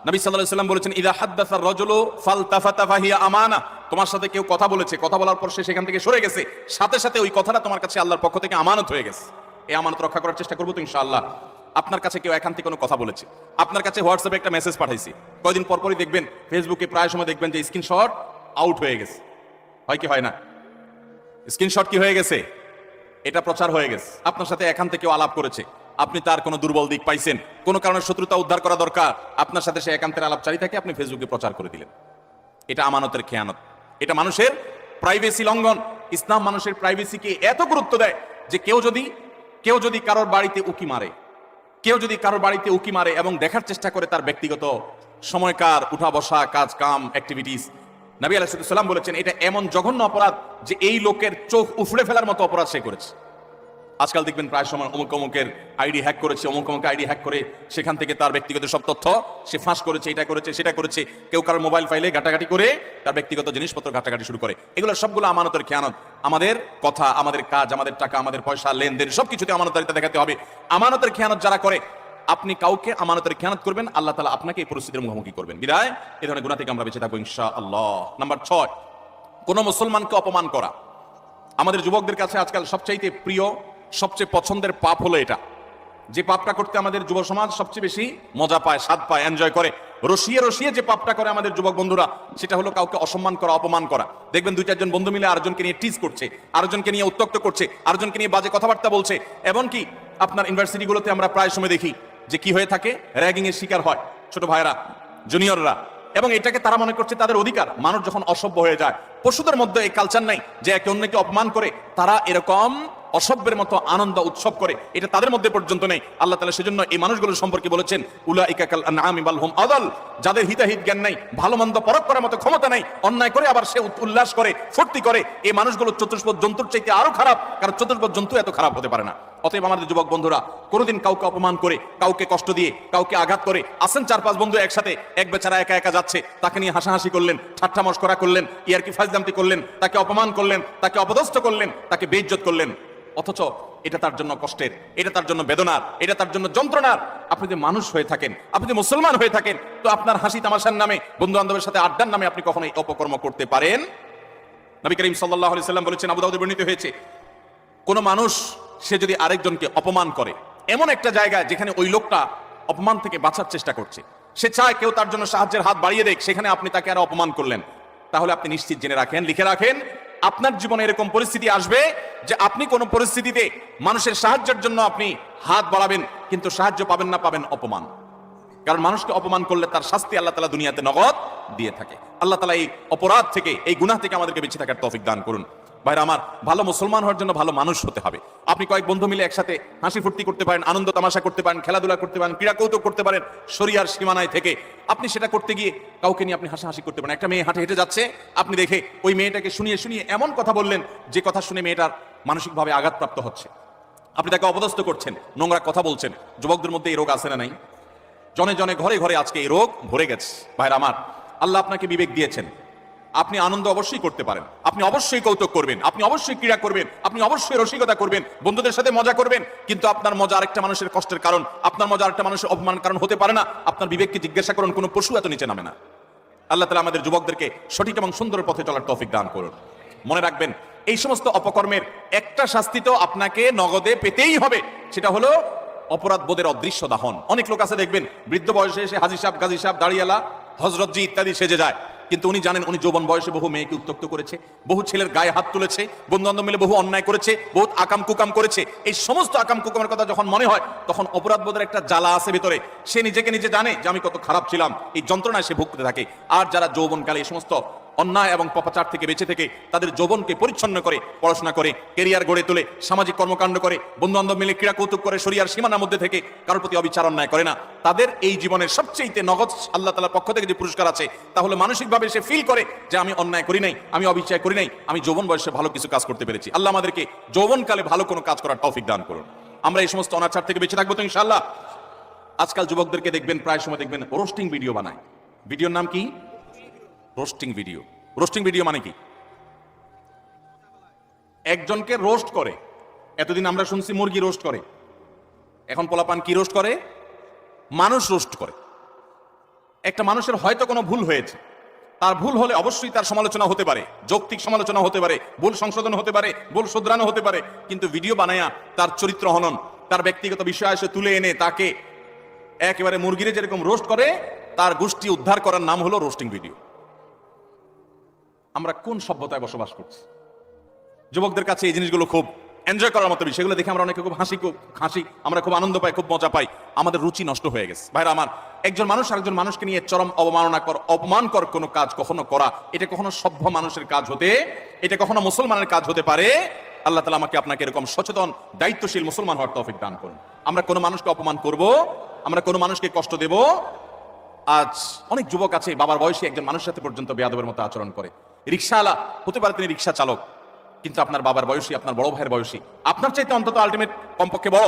নবী সাল্লাল্লাহু আলাইহি ওয়াসাল্লাম বলেছেন, ইযা হাদ্দাসা আর-রাজুলু ফালতাফাতা ফাহিয়া আমানা। তোমার সাথে কেউ কথা বলেছে, কথা বলার পর সে সেখান থেকে সরে গেছে, সাথে সাথে ওই কথাটা তোমার কাছে আল্লাহর পক্ষ থেকে আমানত হয়ে গেছে। এই আমানত রক্ষা করার চেষ্টা করবো তো ইনশাআল্লাহ। আপনার কাছে কেউ এখান থেকে কোনো কথা বলেছে, আপনার কাছে হোয়াটসঅ্যাপে একটা মেসেজ পাঠাইছে, কয়দিন পর পরই দেখবেন ফেসবুকে প্রায় সময় দেখবেন যে স্ক্রিনশট আউট হয়ে গেছে, হয় কি হয় না? স্ক্রিনশট কি হয়ে গেছে? এটা প্রচার হয়ে গেছে। আপনার সাথে এখান থেকে আলাপ করেছে, আপনি তার কোনো দুর্বল দিক পাইছেন, কোনো কারণে শত্রুতা উদ্ধার করা দরকার, আপনার সাথে সে একান্তের আলাপ চারি থাকে, আপনি ফেসবুকে প্রচার করে দিলেন। এটা আমানতের খেয়ানত, এটা মানুষের প্রাইভেসি লঙ্ঘন। ইসলাম মানুষের প্রাইভেসিকে এত গুরুত্ব দেয় যে কেউ যদি কারোর বাড়িতে উকি মারে, এবং দেখার চেষ্টা করে তার ব্যক্তিগত সময়কার উঠা বসা, কাজ কাম, অ্যাক্টিভিটিস, নবী আলাইহিস সালাম বলেছেন এটা এমন জঘন্য অপরাধ যে এই লোকের চোখ উফড়ে ফেলার মতো অপরাধ সে করেছে। আজকাল দেখবেন প্রায় সময় অমুকের আইডি হ্যাক করেছে, অমুক আইডি হ্যাক করে সেখান থেকে তার ব্যক্তিগত সব তথ্য সে ফাঁস করেছে, এটা করেছে সেটা করেছে। কেউ কারোর মোবাইল ফাইলে ঘাটাঘাটি করে তার ব্যক্তিগত জিনিসপত্র ঘাটাঘাটি শুরু করে। এগুলো সবগুলো আমানতের খেয়ানত। আমাদের কথা, আমাদের কাজ, আমাদের টাকা, আমাদের পয়সা, লেনদেন সবকিছুতে আমানতদারিতা দেখাতে হবে। আমানতের খেয়ানত যারা করে, আপনি কাউকে আমানতের খেয়ানত করবেন, আল্লাহ তাআলা আপনাকে এই পরিস্থিতির মুখোমুখি করবেন। বিদায় এই ধরনের গুনাহ থেকে আমরা বেঁচে থাকবো ইনশাআল্লাহ। নাম্বার 6, কোন মুসলমানকে অপমান করা। আমাদের যুবকদের কাছে আজকাল সবচাইতে প্রিয়, সবচেয়ে পছন্দের পাপ হলো এটা, যে পাপটা করতে আমাদের যুব সমাজ সবচেয়ে বেশি মজা পায়, স্বাদ পায়, এনজয় করে। রসিয়ে যে পাপটা করে আমাদের যুবক বন্ধুরা, সেটা হলো কাউকে অসম্মান করা, অপমান করা। দেখবেন 2-4 জন বন্ধু মিলে আরেকজনকে নিয়ে টিজ করছে, আরেকজনকে নিয়ে উত্ত্যক্ত করছে, আরেকজনকে নিয়ে বাজে কথাবার্তা বলছে। এমনকি আপনার ইউনিভার্সিটিগুলোতে আমরা প্রায় সময় দেখি যে কি হয়ে থাকে, র্যাগিং এর শিকার হয় ছোট ভাইরা, জুনিয়ররা, এবং এটাকে তারা মনে করছে তাদের অধিকার। মানুষ যখন অসভ্য হয়ে যায়, পশুদের মধ্যে এই কালচার নাই যে একে অন্যকে অপমান করে তারা এরকম অসভ্যের মতো আনন্দ উৎসব করে, এটা তাদের মধ্যে পর্যন্ত নেই। আল্লাহ তাআলা সেজন্য এই মানুষগুলোর সম্পর্কে বলেছেন, উলাইকা কাল আনআমি বাল হুম আদাল। যাদের হিতাহিত জ্ঞান নাই, ভালো মন্দ পরখ করার মতো ক্ষমতা নাই, অন্যায় করে আবার সে উল্লাস করে, ফুর্তি করে, এই মানুষগুলো চতুষ্পদ জন্তুর চাইতে আরো খারাপ, কারণ চতুষ্পদ জন্তু এত খারাপ হতে পারে না। অতএব আমাদের যুবক বন্ধুরা কোনোদিন কাউকে অপমান করে, কাউকে কষ্ট দিয়ে, কাউকে আঘাত করে, আসেন 4-5 বন্ধু একসাথে, এক বেচারা একা একা যাচ্ছে, তাকে নিয়ে হাসাহাসি করলেন, ঠাট্টা মশকরা করলেন, ইয়ারকি ফাজলামতি করলেন, তাকে অপমান করলেন, তাকে অপদস্থ করলেন, তাকে বেইজ্জত করলেন, অথচ এটা তার জন্য কষ্টের, এটা তার জন্য বেদনার, এটা তার জন্য যন্ত্রণার। আপনি যে মানুষ হয়ে থাকেন, আপনি যে মুসলমান হয়ে থাকেন, তো আপনার হাসি তামাশার নামে, বন্ধু বান্ধবের সাথে আড্ডার নামে আপনি কখনো এই অপকর্ম করতে পারেন? নবী করিম সাল্লাল্লাহু আলাইহি সাল্লাম বলেছেন, আবু দাউদে বর্ণিত হয়েছে, কোন মানুষ সে যদি আরেকজনকে অপমান করে এমন একটা জায়গায় যেখানে ওই লোকটা অপমান থেকে বাঁচার চেষ্টা করছে, সে চায় কেউ তার জন্য সাহায্যের হাত বাড়িয়ে দেখ, সেখানে আপনি তাকে আরো অপমান করলেন, তাহলে আপনি নিশ্চিত জেনে রাখেন, লিখে রাখেন, আপনার জীবনে এরকম পরিস্থিতি আসবে যে আপনি কোন পরিস্থিতিতে মানুষের সাহায্যের জন্য আপনি হাত বাড়াবেন, কিন্তু সাহায্য পাবেন না, পাবেন অপমান। কারণ মানুষকে অপমান করলে তার শাস্তি আল্লাহ তাআলা দুনিয়াতে নগদ দিয়ে থাকে। আল্লাহ তাআলা এই অপরাধ থেকে, এই গুনাহ থেকে আমাদেরকে বেঁচে থাকার তৌফিক দান করুন। ভাইরা আমার, ভালো মুসলমান হওয়ার জন্য ভালো মানুষ হতে হবে। আপনি কয়েক বন্ধু মিলে একসাথে হাসি ফুর্তি করতে পারেন, আনন্দ তামাশা করতে পারেন, খেলাধুলা করতে পারেন, ক্রীড়া কৌতুক করতে পারেন, শরিয়ার সীমানায় থেকে আপনি সেটা করতে গিয়ে কাউকে নিয়ে আপনি হাসাহাসি করতে পারেন। একটা মেয়ে হেঁটে যাচ্ছে, আপনি দেখে ওই মেয়েটাকে শুনিয়ে এমন কথা বললেন যে কথা শুনে মেয়েটার মানসিকভাবে আঘাতপ্রাপ্ত হচ্ছে, আপনি তাকে অপদস্থ করছেন, নোংরা কথা বলছেন। যুবকদের মধ্যে এই রোগ আছে না নাই? জনে জনে ঘরে ঘরে আজকে এই রোগ ভরে গেছে। ভাইরা আমার, আল্লাহ আপনাকে বিবেক দিয়েছেন, আপনি আনন্দ অবশ্যই করতে পারেন, আপনি অবশ্যই কৌতুক করবেন, আপনি অবশ্যই ক্রীড়া করবেন, আপনি অবশ্যই রসিকতা করবেন, বন্ধুদের সাথে মজা করবেন, কিন্তু আপনার মজা আরেকটা মানুষের কষ্টের কারণ, আপনার মজা আরেকটা মানুষের অপমানের কারণ হতে পারে না। আপনার বিবেককে জিজ্ঞাসা করুন, কোন পশু এত নিচে নামে না। আল্লাহ তাআলা আমাদের যুবকদেরকে সঠিক এবং সুন্দর পথে চলার তৌফিক দান করুন। মনে রাখবেন, এই সমস্ত অপকর্মের একটা শাস্তি তো আপনাকে নগদে পেতেই হবে, সেটা হলো অপরাধ বোধের অদৃশ্য দাহন। অনেক লোক আছে দেখবেন বৃদ্ধ বয়সে এসে হাজী সাহেব, গাজী সাহেব, দাড়িয়ালা, হযরতজি ইত্যাদি সেজে যায়, কিন্তু উনি জানেন উনি যৌবন বয়সে বহু মেয়েকে উত্ত্যক্ত করেছে, বহু ছেলের গায়ে হাত তুলেছে, বন্ধু বান্ধব মিলে বহু অন্যায় করেছে, বহুত আকাম কুকাম করেছে। এই সমস্ত আকাম কুকামের কথা যখন মনে হয়, তখন অপরাধ বোধের একটা জ্বালা আছে ভিতরে, সে নিজেকে নিজে জানে যে আমি কত খারাপ ছিলাম, এই যন্ত্রণায় সে ভুগতে থাকে। আর যারা যৌবনকালে এই সমস্ত অন্যায় এবং পাপাচার থেকে বেঁচে থেকে তাদের যৌবনকে পরিচ্ছন্ন করে, পড়াশোনা করে, কেরিয়ার গড়ে তোলে, সামাজিক কর্মকাণ্ড করে, বন্ধু বান্ধব মিলে ক্রীড়া কৌতুক করে, শরিয়ার সীমানার মধ্যে থেকে কারোর প্রতি অবিচার অন্যায় করে না, তাদের এই জীবনের সবচেয়ে নগদ আল্লাহ তাআলার পক্ষ থেকে যে পুরস্কার আছে, তাহলে মানসিকভাবে সে ফিল করে যে আমি অন্যায় করি নাই, আমি অবিচার করি নাই, আমি যৌবন বয়সে ভালো কিছু কাজ করতে পেরেছি। আল্লাহ আমাদেরকে যৌবনকালে ভালো কোনো কাজ করার তৌফিক দান করুন। আমরা এই সমস্ত অনাচার থেকে বেঁচে থাকবো তো ইনশাআল্লাহ। আজকাল যুবকদেরকে দেখবেন, প্রায় সময় দেখবেন রোস্টিং ভিডিও বানায়। ভিডিওর নাম কি? Roasting video. রোস্টিং ভিডিও মানে কি? একজনকে রোস্ট করে। এতদিন আমরা শুনছি মুরগি রোস্ট করে, এখন পোলাপান কি রোস্ট করে? মানুষ রোস্ট করে। একটা মানুষের হয়তো কোনো ভুল হয়েছে, তার ভুল হলে অবশ্যই তার সমালোচনা হতে পারে, যৌক্তিক সমালোচনা হতে পারে, ভুল সংশোধন হতে পারে, ভুল শুধরানো হতে পারে, কিন্তু ভিডিও বানায়া তার চরিত্র হনন, তার ব্যক্তিগত বিষয় এসে তুলে এনে তাকে একেবারে মুরগিরে যেরকম রোস্ট করে, তার গোষ্ঠী উদ্ধার করার নাম হলো রোস্টিং ভিডিও। আমরা কোন সভ্যতায় বসবাস করছি? যুবকদের কাছে এই জিনিসগুলো খুব এনজয় করার মতো বিষয়। সেগুলো দেখে আমরা অনেকে খুব হাসি, আমরা খুব আনন্দ পাই, খুব মজা পাই। আমাদের রুচি নষ্ট হয়ে গেছে। ভাইরা আমার, একজন মানুষ আরেকজন মানুষকে নিয়ে চরম অপমানকর কোনো কাজ কখনো করা, এটা কখনো সভ্য মানুষের কাজ এটা কখনো মুসলমানের কাজ হতে পারে? আল্লাহ তাআলা আমাকে আপনাকে এরকম সচেতন দায়িত্বশীল মুসলমান হওয়ার তৌফিক দান করুন। আমরা কোনো মানুষকে অপমান করব, আমরা কোনো মানুষকে কষ্ট দেব? আজ অনেক যুবক আছে বাবার বয়সী একজন মানুষের সাথে পর্যন্ত বেয়াদবের মতো আচরণ করে। রিকশাওয়ালা হতে পারে, তিনি রিকশা চালক, কিন্তু আপনার বাবার বয়সী, আপনার বড় ভাইয়ের বয়সী, আপনার চাইতে অন্তত আলটিমেট কমপক্ষে বড়,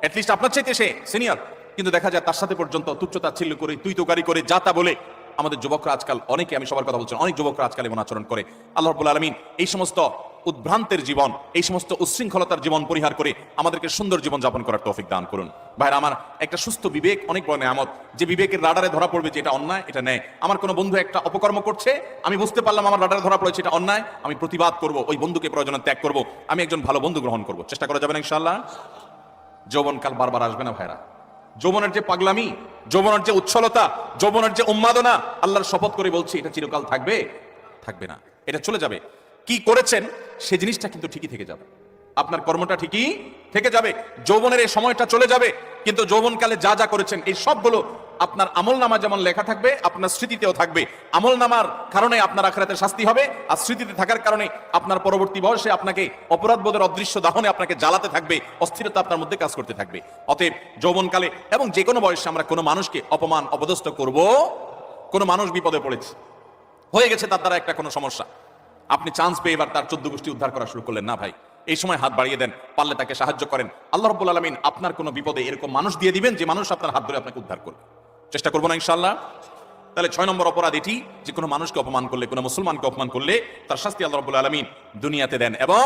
অ্যাটলিস্ট আপনার চাইতে সে সিনিয়র, কিন্তু দেখা যায় তার সাথে পর্যন্ত তুচ্ছতাচ্ছিল্য করে, তুই তোকারি করে, যা তা বলে আমাদের যুবকরা আজকাল, অনেকে, আমি সবার কথা বলছি, অনেক যুবকরা আজকাল এমন আচরণ করে। আল্লাহ রাব্বুল আলামিন এই সমস্ত উদ্ভ্রান্তের জীবন, এই সমস্ত উচ্ছৃঙ্খলতার জীবন পরিহার করে আমাদেরকে সুন্দর জীবন যাপন করার তৌফিক দান করুন। ভাইরা আমার, একটা সুস্থ বিবেক অনেক বড় নেয়ামত, যে বিবেকের রাডারে ধরা পড়বে যে এটা অন্যায়, এটা ন্যায়। আমার কোনো বন্ধু একটা অপকর্ম করছে, আমি বুঝতে পারলাম আমার রাডারে ধরা পড়েছে এটা অন্যায়, আমি প্রতিবাদ করব, ওই বন্ধুকে প্রয়োজনে ত্যাগ করব, আমি একজন ভালো বন্ধু গ্রহণ করব। চেষ্টা করা যাবে না ইনশাআল্লাহ? যৌবনকাল বারবার আসবে না ভাইরা। যৌবনের যে পাগলামি, যৌবনের যে উচ্ছলতা, যৌবনের যে উন্মাদনা, আল্লাহর শপথ করে বলছি এটা চিরকাল থাকবে? থাকবে না, এটা চলে যাবে। কি করেছেন সে জিনিসটা কিন্তু ঠিকই থেকে যাবে, আপনার কর্মটা ঠিকই থেকে যাবে। যৌবনের এই সময়টা চলে যাবে, কিন্তু যৌবনকালে যা যা করেছেন এই সবগুলো আপনার আমলনামা যেমন লেখা থাকবে, আপনার স্মৃতিতেও থাকবে। আমলনামার কারণে আপনার আখিরাতের শাস্তি হবে, আর স্মৃতিতে থাকার কারণে আপনার পরবর্তী বয়সে আপনাকে অপরাধবোধের অদৃশ্য দাহনে আপনাকে জ্বালাতে থাকবে, অস্থিরতা আপনার মধ্যে কাজ করতে থাকবে। অতএব যৌবনকালে এবং যে কোনো বয়সে আমরা কোনো মানুষকে অপমান অপদস্থ করব, কোনো মানুষ বিপদে পড়েছে, হয়ে গেছে তার দ্বারা একটা কোনো সমস্যা, আপনি চান্স পেয়ে এবার তার 14 গোষ্ঠী উদ্ধার করা শুরু করলেন না ভাই। এই সময় হাত বাড়িয়ে দেন, পারলে তাকে সাহায্য করেন। আল্লাহ রাব্বুল আলামিন আপনার কোনো বিপদে এরকম মানুষ দিয়ে দিবেন যে মানুষ আপনার হাত ধরে আপনাকে উদ্ধার করবে। চেষ্টা করবো না ইনশাআল্লাহ? তাহলে 6 নম্বর অপরাধ এটি, যে কোনো মানুষকে অপমান করলে, কোনো মুসলমানকে অপমান করলে তার শাস্তি আল্লাহ রাব্বুল আলামিন দুনিয়াতে দেন। এবং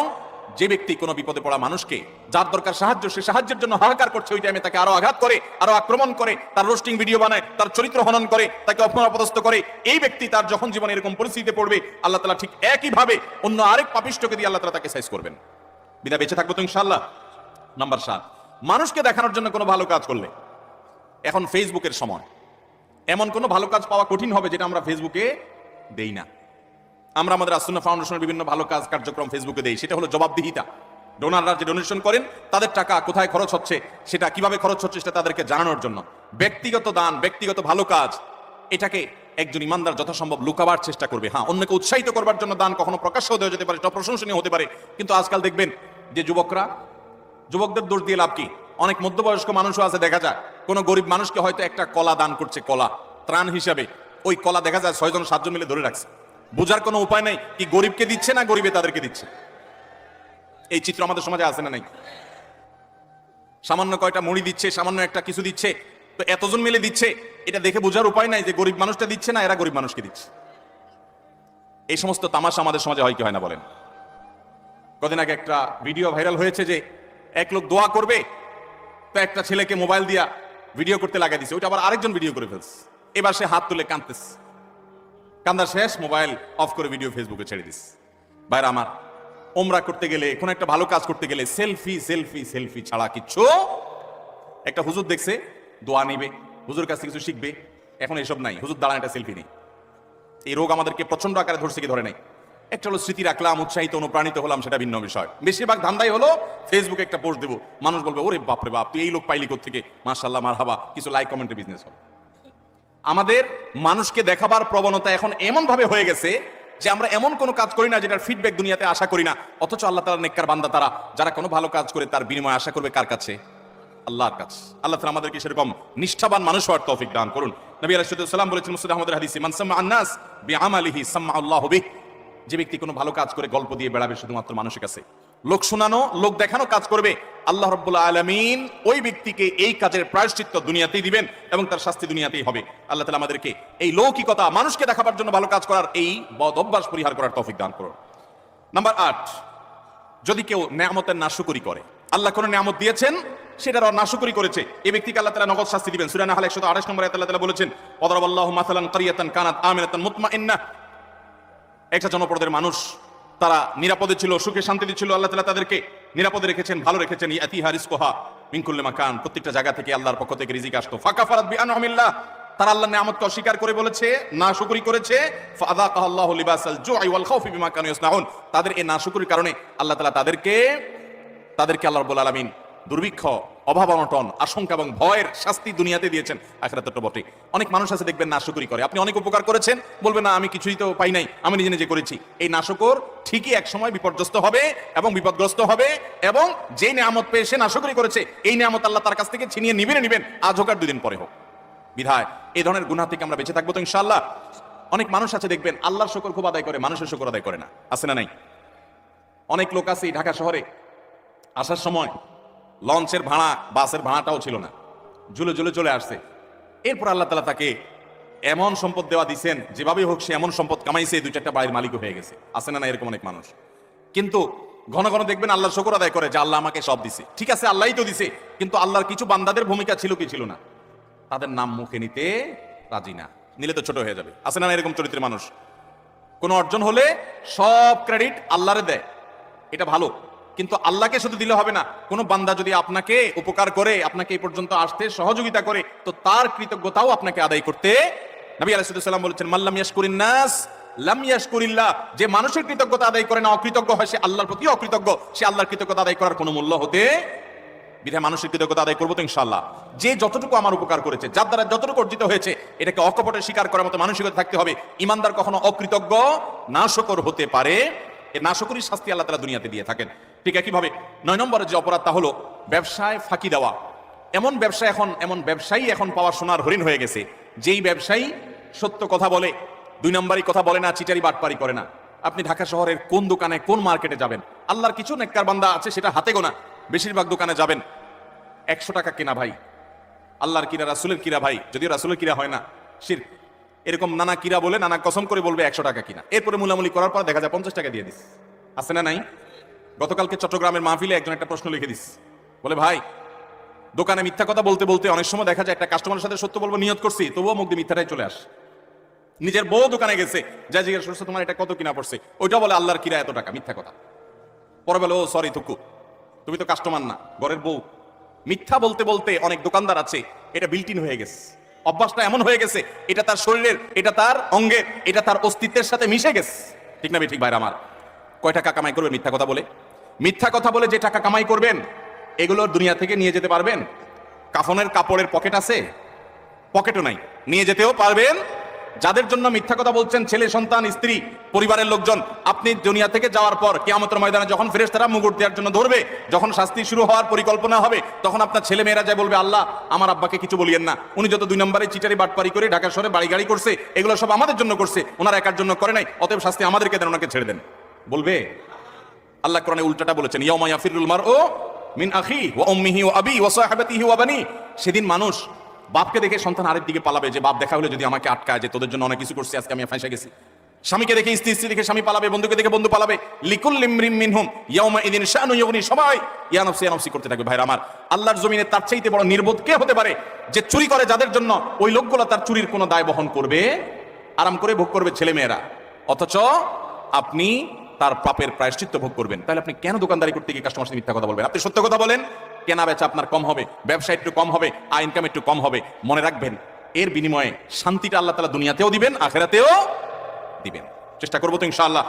যে ব্যক্তি কোনো বিপদে পড়া মানুষকে, যার দরকার সাহায্য, সে সাহায্যের জন্য হাহাকার করছে, ওই টাইমে তাকে আরো আঘাত করে, আরো আক্রমণ করে, তার রোস্টিং ভিডিও বানায়, তার চরিত্র হনন করে, তাকে অপমান অপদস্থ করে, এই ব্যক্তি তার যখন জীবনে এরকম পরিস্থিতিতে পড়বে, আল্লাহ তাআলা ঠিক একইভাবে অন্য আরেক পাপিষ্ঠকে দিয়ে আল্লাহ তাআলা তাকে সাইজ করবেন। বিনা বেঁচে থাকবো তো ইনশাআল্লাহ? নাম্বার 7, মানুষকে দেখানোর জন্য কোনো ভালো কাজ করলে, এখন ফেসবুকের সময়, এমন কোনো ভালো কাজ পাওয়া কঠিন হবে যেটা আমরা ফেসবুকে দেই না। আমরা আমাদের আসুন্নাহ ফাউন্ডেশনের বিভিন্ন ভালো কাজ কার্যক্রম ফেসবুকে দেই, সেটা হলো জবাবদিহিতা। ডোনাররা যে ডোনেশন করেন, তাদের টাকা কোথায় খরচ হচ্ছে, সেটা কিভাবে খরচ হচ্ছে, সেটা তাদেরকে জানানোর জন্য। ব্যক্তিগত দান, ব্যক্তিগত ভালো কাজ, এটাকে একজন ইমানদার যথাসম্ভব লুকাবার চেষ্টা করবে। হ্যাঁ, অন্যকে উৎসাহিত করবার জন্য দান কখনো প্রকাশ্যও দেওয়া যেতে পারে, এটা প্রশংসনীয় হতে পারে। কিন্তু আজকাল দেখবেন যে যুবকদের দোষ দিয়ে লাভ কি? অনেক মধ্যবয়স্ক মানুষও আছে, দেখা যায় কোনো গরিব মানুষকে হয়তো একটা কলা দান করছে, কলা ত্রাণ হিসাবে, ওই কলা দেখা যায় 6জন 7জন মিলে ধরে রাখছে। বোঝার কোনো উপায় নেই কি গরিবকে দিচ্ছে না গরিবে তাদেরকে দিচ্ছে। এই চিত্র আমাদের সমাজে আছে না নাই? সামান্য কয়টা মুড়ি দিচ্ছে, সামান্য একটা কিছু দিচ্ছে, তো এতজন মিলে দিচ্ছে, এটা দেখে বোঝার উপায় নাই যে গরিব মানুষটা দিচ্ছে না এরা গরিব মানুষকে দিচ্ছে। এই সমস্ত তামাশা আমাদের সমাজে হয় কি হয় না বলেন? কদিন আগে একটা ভিডিও ভাইরাল হয়েছে যে এক লোক দোয়া করবে, তো একটা ছেলেকে মোবাইল দিয়া ভিডিও করতে লাগাই দিছে, ওইটা আবার আরেকজন ভিডিও করে ফেলছে। এবার সে হাত তুলে কাঁদতেছে, কান্দার শেষ, মোবাইল অফ করে ভিডিও ফেসবুকে ছেড়ে দিস। ভাইরা আমার, ওমরা করতে গেলে, কোন একটা ভালো কাজ করতে গেলে সেলফি সেলফি সেলফি ছাড়া কিচ্ছু। একটা হুজুর দেখছে দোয়া নিবে, হুজুর কাছে কিছু শিখবে, এখন এসব নাই, হুজুর দাঁড়ান একটা সেলফি নেই। এই রোগ আমাদেরকে প্রচন্ড আকারে ধরছে কি ধরে নাই? একটা হলো স্মৃতি রাখলাম, উৎসাহিত অনুপ্রাণিত হলাম, সেটা ভিন্ন বিষয়। বেশিরভাগ ধান্দাই হলো ফেসবুকে একটা পোস্ট দেবো, মানুষ বলবে ওরে বাপরে বাপ, তুই এই লোক পাইলি কোত্থেকে, মাশাআল্লাহ মারহাবা, কিছু লাইক কমেন্টে বিজনেস হবে। আমাদের মানুষকে দেখাবার প্রবণতা এখন এমন ভাবে হয়ে গেছে যে আমরা এমন কোনো কাজ করি না যেটার ফিডব্যাক দুনিয়াতে আশা করি না, অথচ আল্লাহ তাআলার নেককার বান্দা তারা, যারা কোনো ভালো কাজ করে তার বিনিময় আশা করবে কার কাছে? আল্লাহর কাছে। আল্লাহ তাআলা আমাদেরকে সেরকম নিষ্ঠাবান মানুষ হওয়ার তৌফিক দান করুন। নবী আলাইহিস সালাম বলেছেন মুসনাদ আহমদের হাদিসে, মান সাম্মা আন-নাস বিআমালিহি সাম্মা আল্লাহু বিহি, যে ব্যক্তি কোনো ভালো কাজ করে গল্প দিয়ে বেড়াবে শুধুমাত্র মানুষের কাছে, লোক শোনানো, লোক দেখানো কাজ করবে, আল্লাহ রাব্বুল আলামিন ওই ব্যক্তিকে এই কাজের প্রায়শ্চিত্ত দুনিয়াতেই দিবেন এবং তার শাস্তি দুনিয়াতেই হবে। আল্লাহ তাআলা আমাদেরকে এই লৌকিকতা, মানুষকে দেখাবার জন্য ভালো কাজ করার এই বদ অভ্যাস পরিহার করার তৌফিক দান করুন। নাম্বার 8, যদি কেউ নেয়ামতের নাশকরি করে, আল্লাহ কোন নিয়ামত দিয়েছেন সেটার নাশকরি করেছে, এই ব্যক্তিকে আল্লাহ তাআলা নগদ শাস্তি দিবেন। সূরা নাহল 128 নম্বরে আল্লাহ তাআলা বলেছেন, ওয়াদারাবাল্লাহু মাসালান কারিয়াতান কানাত আমিনাতান মুতমাইন্নাহ। একটা জনপদের মানুষ, তারা নিরাপদে ছিল, সুখে শান্তিতে ছিল, আল্লাহ তাআলা তাদেরকে নিরাপদে রেখেছেন, ভালো রেখেছেন। ইয়াতিহা রিজকুহা মিন কুল্লি মাকান, প্রত্যেকটা জায়গা থেকে আল্লাহর পক্ষ থেকে রিজিক আসতো। ফাকাফারাত বিআনআমিল্লাহ, তারা আল্লাহর নিয়ামতকে অস্বীকার করে বলেছে, নাশকরি করেছে। ফাযাকাল্লাহু লিবাসাল জুই ওয়াল খাউফি বিমা কানু ইয়াসনাউন, তাদের এই নাশকরির কারণে আল্লাহ তাআলা তাদেরকে আল্লাহ রাব্বুল আলামিন দুর্ভিক্ষ, অভাব অনটন, আশঙ্কা এবং ভয়ের শাস্তি দুনিয়াতে দিয়েছেন, আখিরাতে তো বটে। অনেক মানুষ আছে দেখবেন নাশকরি করে, আপনি অনেক উপকার করেছেন, বলবেন না আমি কিছুই তো পাই নাই, আমি নিজে নিজে করেছি। এই নাশকর ঠিকই এক সময় বিপর্যস্ত হবে এবং বিপদগ্রস্ত হবে, এবং যে নিয়ামত পেয়ে সে নাশকরি করেছে, এই নিয়ামত আল্লাহ তার কাছ থেকে ছিনিয়ে নিবেন, আজ হোক আর 2 দিন পরে হোক। বিধায় এই ধরনের গুনাহ থেকে আমরা বেঁচে থাকবো তো ইনশাআল্লাহ। অনেক মানুষ আছে দেখবেন আল্লাহর শুকর খুব আদায় করে, মানুষের শুকর আদায় করে না, আছে না নাই? অনেক লোক আছে ঢাকা শহরে আসার সময় লঞ্চের ভাড়া, বাসের ভাড়াটাও ছিল না, ঝুলে ঝুলে চলে আসছে। এরপর আল্লাহ তাআলা তাকে এমন সম্পদ দেওয়া দিচ্ছেন, যেভাবেই হোক সে এমন সম্পদ কামাইছে, 2-4টা বাড়ির মালিকও হয়ে গেছে, আছে না না এরকম অনেক মানুষ? কিন্তু ঘন ঘন দেখবেন আল্লাহর শুকর আদায় করে যে আল্লাহ আমাকে সব দিছে। ঠিক আছে, আল্লাহই তো দিছে, কিন্তু আল্লাহর কিছু বান্দাদের ভূমিকা ছিল কি ছিল না, তাদের নাম মুখে নিতে রাজি না, নিলে তো ছোট হয়ে যাবে, আছে না এরকম চরিত্রের মানুষ? কোন অর্জন হলে সব ক্রেডিট আল্লাহরে দেয়, এটা ভালো, কিন্তু আল্লাহকে শুধু দিলে হবে না। কোন বান্দা যদি আপনাকে উপকার করে, আপনাকে এই পর্যন্ত আসতে সহযোগিতা করে, তো তার কৃতজ্ঞতাও আপনাকে আদায় করতে, নবী আলাইহিস সালাম বলেছেন, মাল্লাম ইয়াশকুরিন নাস লাম ইয়াশকুরিল্লাহ, যে মানুষের কৃতজ্ঞতা আদায় করে না, অকৃতজ্ঞ হয়, সে আল্লাহর প্রতি অকৃতজ্ঞ, সে আল্লাহর কৃতজ্ঞতা আদায় করার কোনো মূল্য হতে বিধায় মানুষের কৃতজ্ঞতা আদায় করবো তো ইনশাআল্লাহ। যে যতটুকু আমার উপকার করেছে, যার দ্বারা যতটুকু অর্জিত হয়েছে, এটাকে অকপটে স্বীকার করার মতো মানসিকতা থাকতে হবে। ইমানদার কখনো অকৃতজ্ঞ, নাশকর হতে পারে, এই নাশকরির শাস্তি আল্লাহ তাআলা দুনিয়াতে দিয়ে থাকেন। ঠিক একইভাবে 9 নম্বরে যে অপরাধ, তা হলো ব্যবসায় ফাঁকি দেওয়া। এমন ব্যবসায়ী এখন পাওয়া সোনার হরিণ হয়ে গেছে, যেই ব্যবসায়ী সত্য কথা বলে, 2 নম্বরই কথা বলে না, চিটারি বাটপারি করে না। আপনি ঢাকা শহরের কোন দোকানে, কোন মার্কেটে যাবেন, আল্লাহর কিছু নেককার বান্দা আছে সেটা হাতে গোনা, বেশিরভাগ দোকানে যাবেন 100 টাকা কেনা ভাই, আল্লাহর কিরা, রাসূলের কিরা ভাই, যদিও রাসূলের কিরা হয় না, শিরক, এরকম নানা কিরা বলে, নানা কসম করে বলবে 100 টাকা কিনা, এরপরে মুলামুলি করার পর দেখা যায় 50 টাকা দিয়ে দিস, আছে না নাই? গতকালকে চট্টগ্রামের মাহফিলে একজন একটা প্রশ্ন লিখে দিস, বলে ভাই দোকানে মিথ্যা কথা বলতে বলতে অনেক সময় দেখা যায় একটা কাস্টমারের সাথে সত্য বলবো নিয়ত করছি, তবুও মুখ দিয়ে মিথ্যাটাই চলে আসে। নিজের বউ দোকানে গেছে, যা জিজ্ঞেস করছে তোমার এটা কত কিনা পড়ছে, ওইটা বলে আল্লাহর কিরা এত টাকা, মিথ্যা কথা। পরে বলে ও সরি থুকু, তুমি তো কাস্টমার না, ঘরের বউ। মিথ্যা বলতে বলতে অনেক দোকানদার আছে, এটা বিল্টিন হয়ে গেছে, অভ্যাসটা এমন হয়ে গেছে, এটা তার শরীরের, এটা তার অঙ্গের, এটা তার অস্তিত্বের সাথে মিশে গেছে। ঠিক না ঠিক ভাইরা আমার? কয় টাকা কামাই করবেন মিথ্যা কথা বলে? মিথ্যা কথা বলে যে টাকা কামাই করবেন, এগুলোর দুনিয়া থেকে নিয়ে যেতে পারবেন? কাফনের কাপড়ের পকেট আছে? পকেটও নাই, নিয়ে যেতেও পারবেন? যাদের জন্য মিথ্যা কথা বলছেন, ছেলে সন্তান, স্ত্রী, পরিবারের লোকজন, আপনি দুনিয়া থেকে যাওয়ার পর কিয়ামতের ময়দানে যখন ফেরেশতারা মুগুর দেওয়ার জন্য ধরবে, যখন শাস্তি শুরু হওয়ার পরিকল্পনা হবে, তখন আপনার ছেলে মেয়েরা যায় বলবে, আল্লাহ আমার আব্বাকে কিছু বলিয়েন না, উনি যত 2 নম্বরে চিটারি বাটপারি করে ঢাকা শহরে বাড়ি গাড়ি করছে, এগুলো সব আমাদের জন্য করছে, ওনার একার জন্য করে নাই, অতএব শাস্তি আমাদেরকে দেন, ওনাকে ছেড়ে দেন। বলবে? আল্লাহ কোরআনে উল্টাটা বলেছেন, ইয়াউমা ইয়াফিরুল মারউ মিন আখিহি ওয়া উম্মিহি ওয়া আবিহি ওয়া সাহিবাতিহি ওয়া বানি। সেদিন মানুষ বাপকে দেখে সন্তান আরেক দিকে পালাবে, যে বাপ দেখা হলে যদি আমাকে আটকায়, যে তোদের জন্য অনেক কিছু করছি, আজকে আমি ফাঁসে গেছি। স্বামীকে দেখে স্ত্রী, স্ত্রী দেখে স্বামী পালাবে, বন্ধুকে দেখে বন্ধু পালাবে। লিকুল্লি ইমরিন মিনহুম ইয়াউমা ইযিন শানু ইউগনি, সবাই ইয়া নাফসি ইয়া নাফসি করতে থাকবে। ভাইরা আমার, আল্লাহর জমিনে তার চাইতে বড় নির্বোধ কে হতে পারে, যে চুরি করে যাদের জন্য, ওই লোকগুলো তার চুরির কোনো দায় বহন করবে, আরাম করে ভোগ করবে ছেলে মেয়েরা, অথচ আপনি তার পাপের প্রায়শ্চিত্ত ভোগ করবেন। তাহলে আপনি কেন দোকানদারি করতে গিয়ে কাস্টমার সাথে মিথ্যা কথা বলবেন? আপনি সত্য কথা বলেন, কেনা বেচা আপনার কম হবে, ব্যবসা একটু কম হবে, আয় ইনকাম একটু কম হবে। মনে রাখবেন, এর বিনিময়ে শান্তিটা আল্লাহ তাআলা দুনিয়াতেও দিবেন, আখিরাতেও দিবেন। চেষ্টা করবো তো ইনশাআল্লাহ।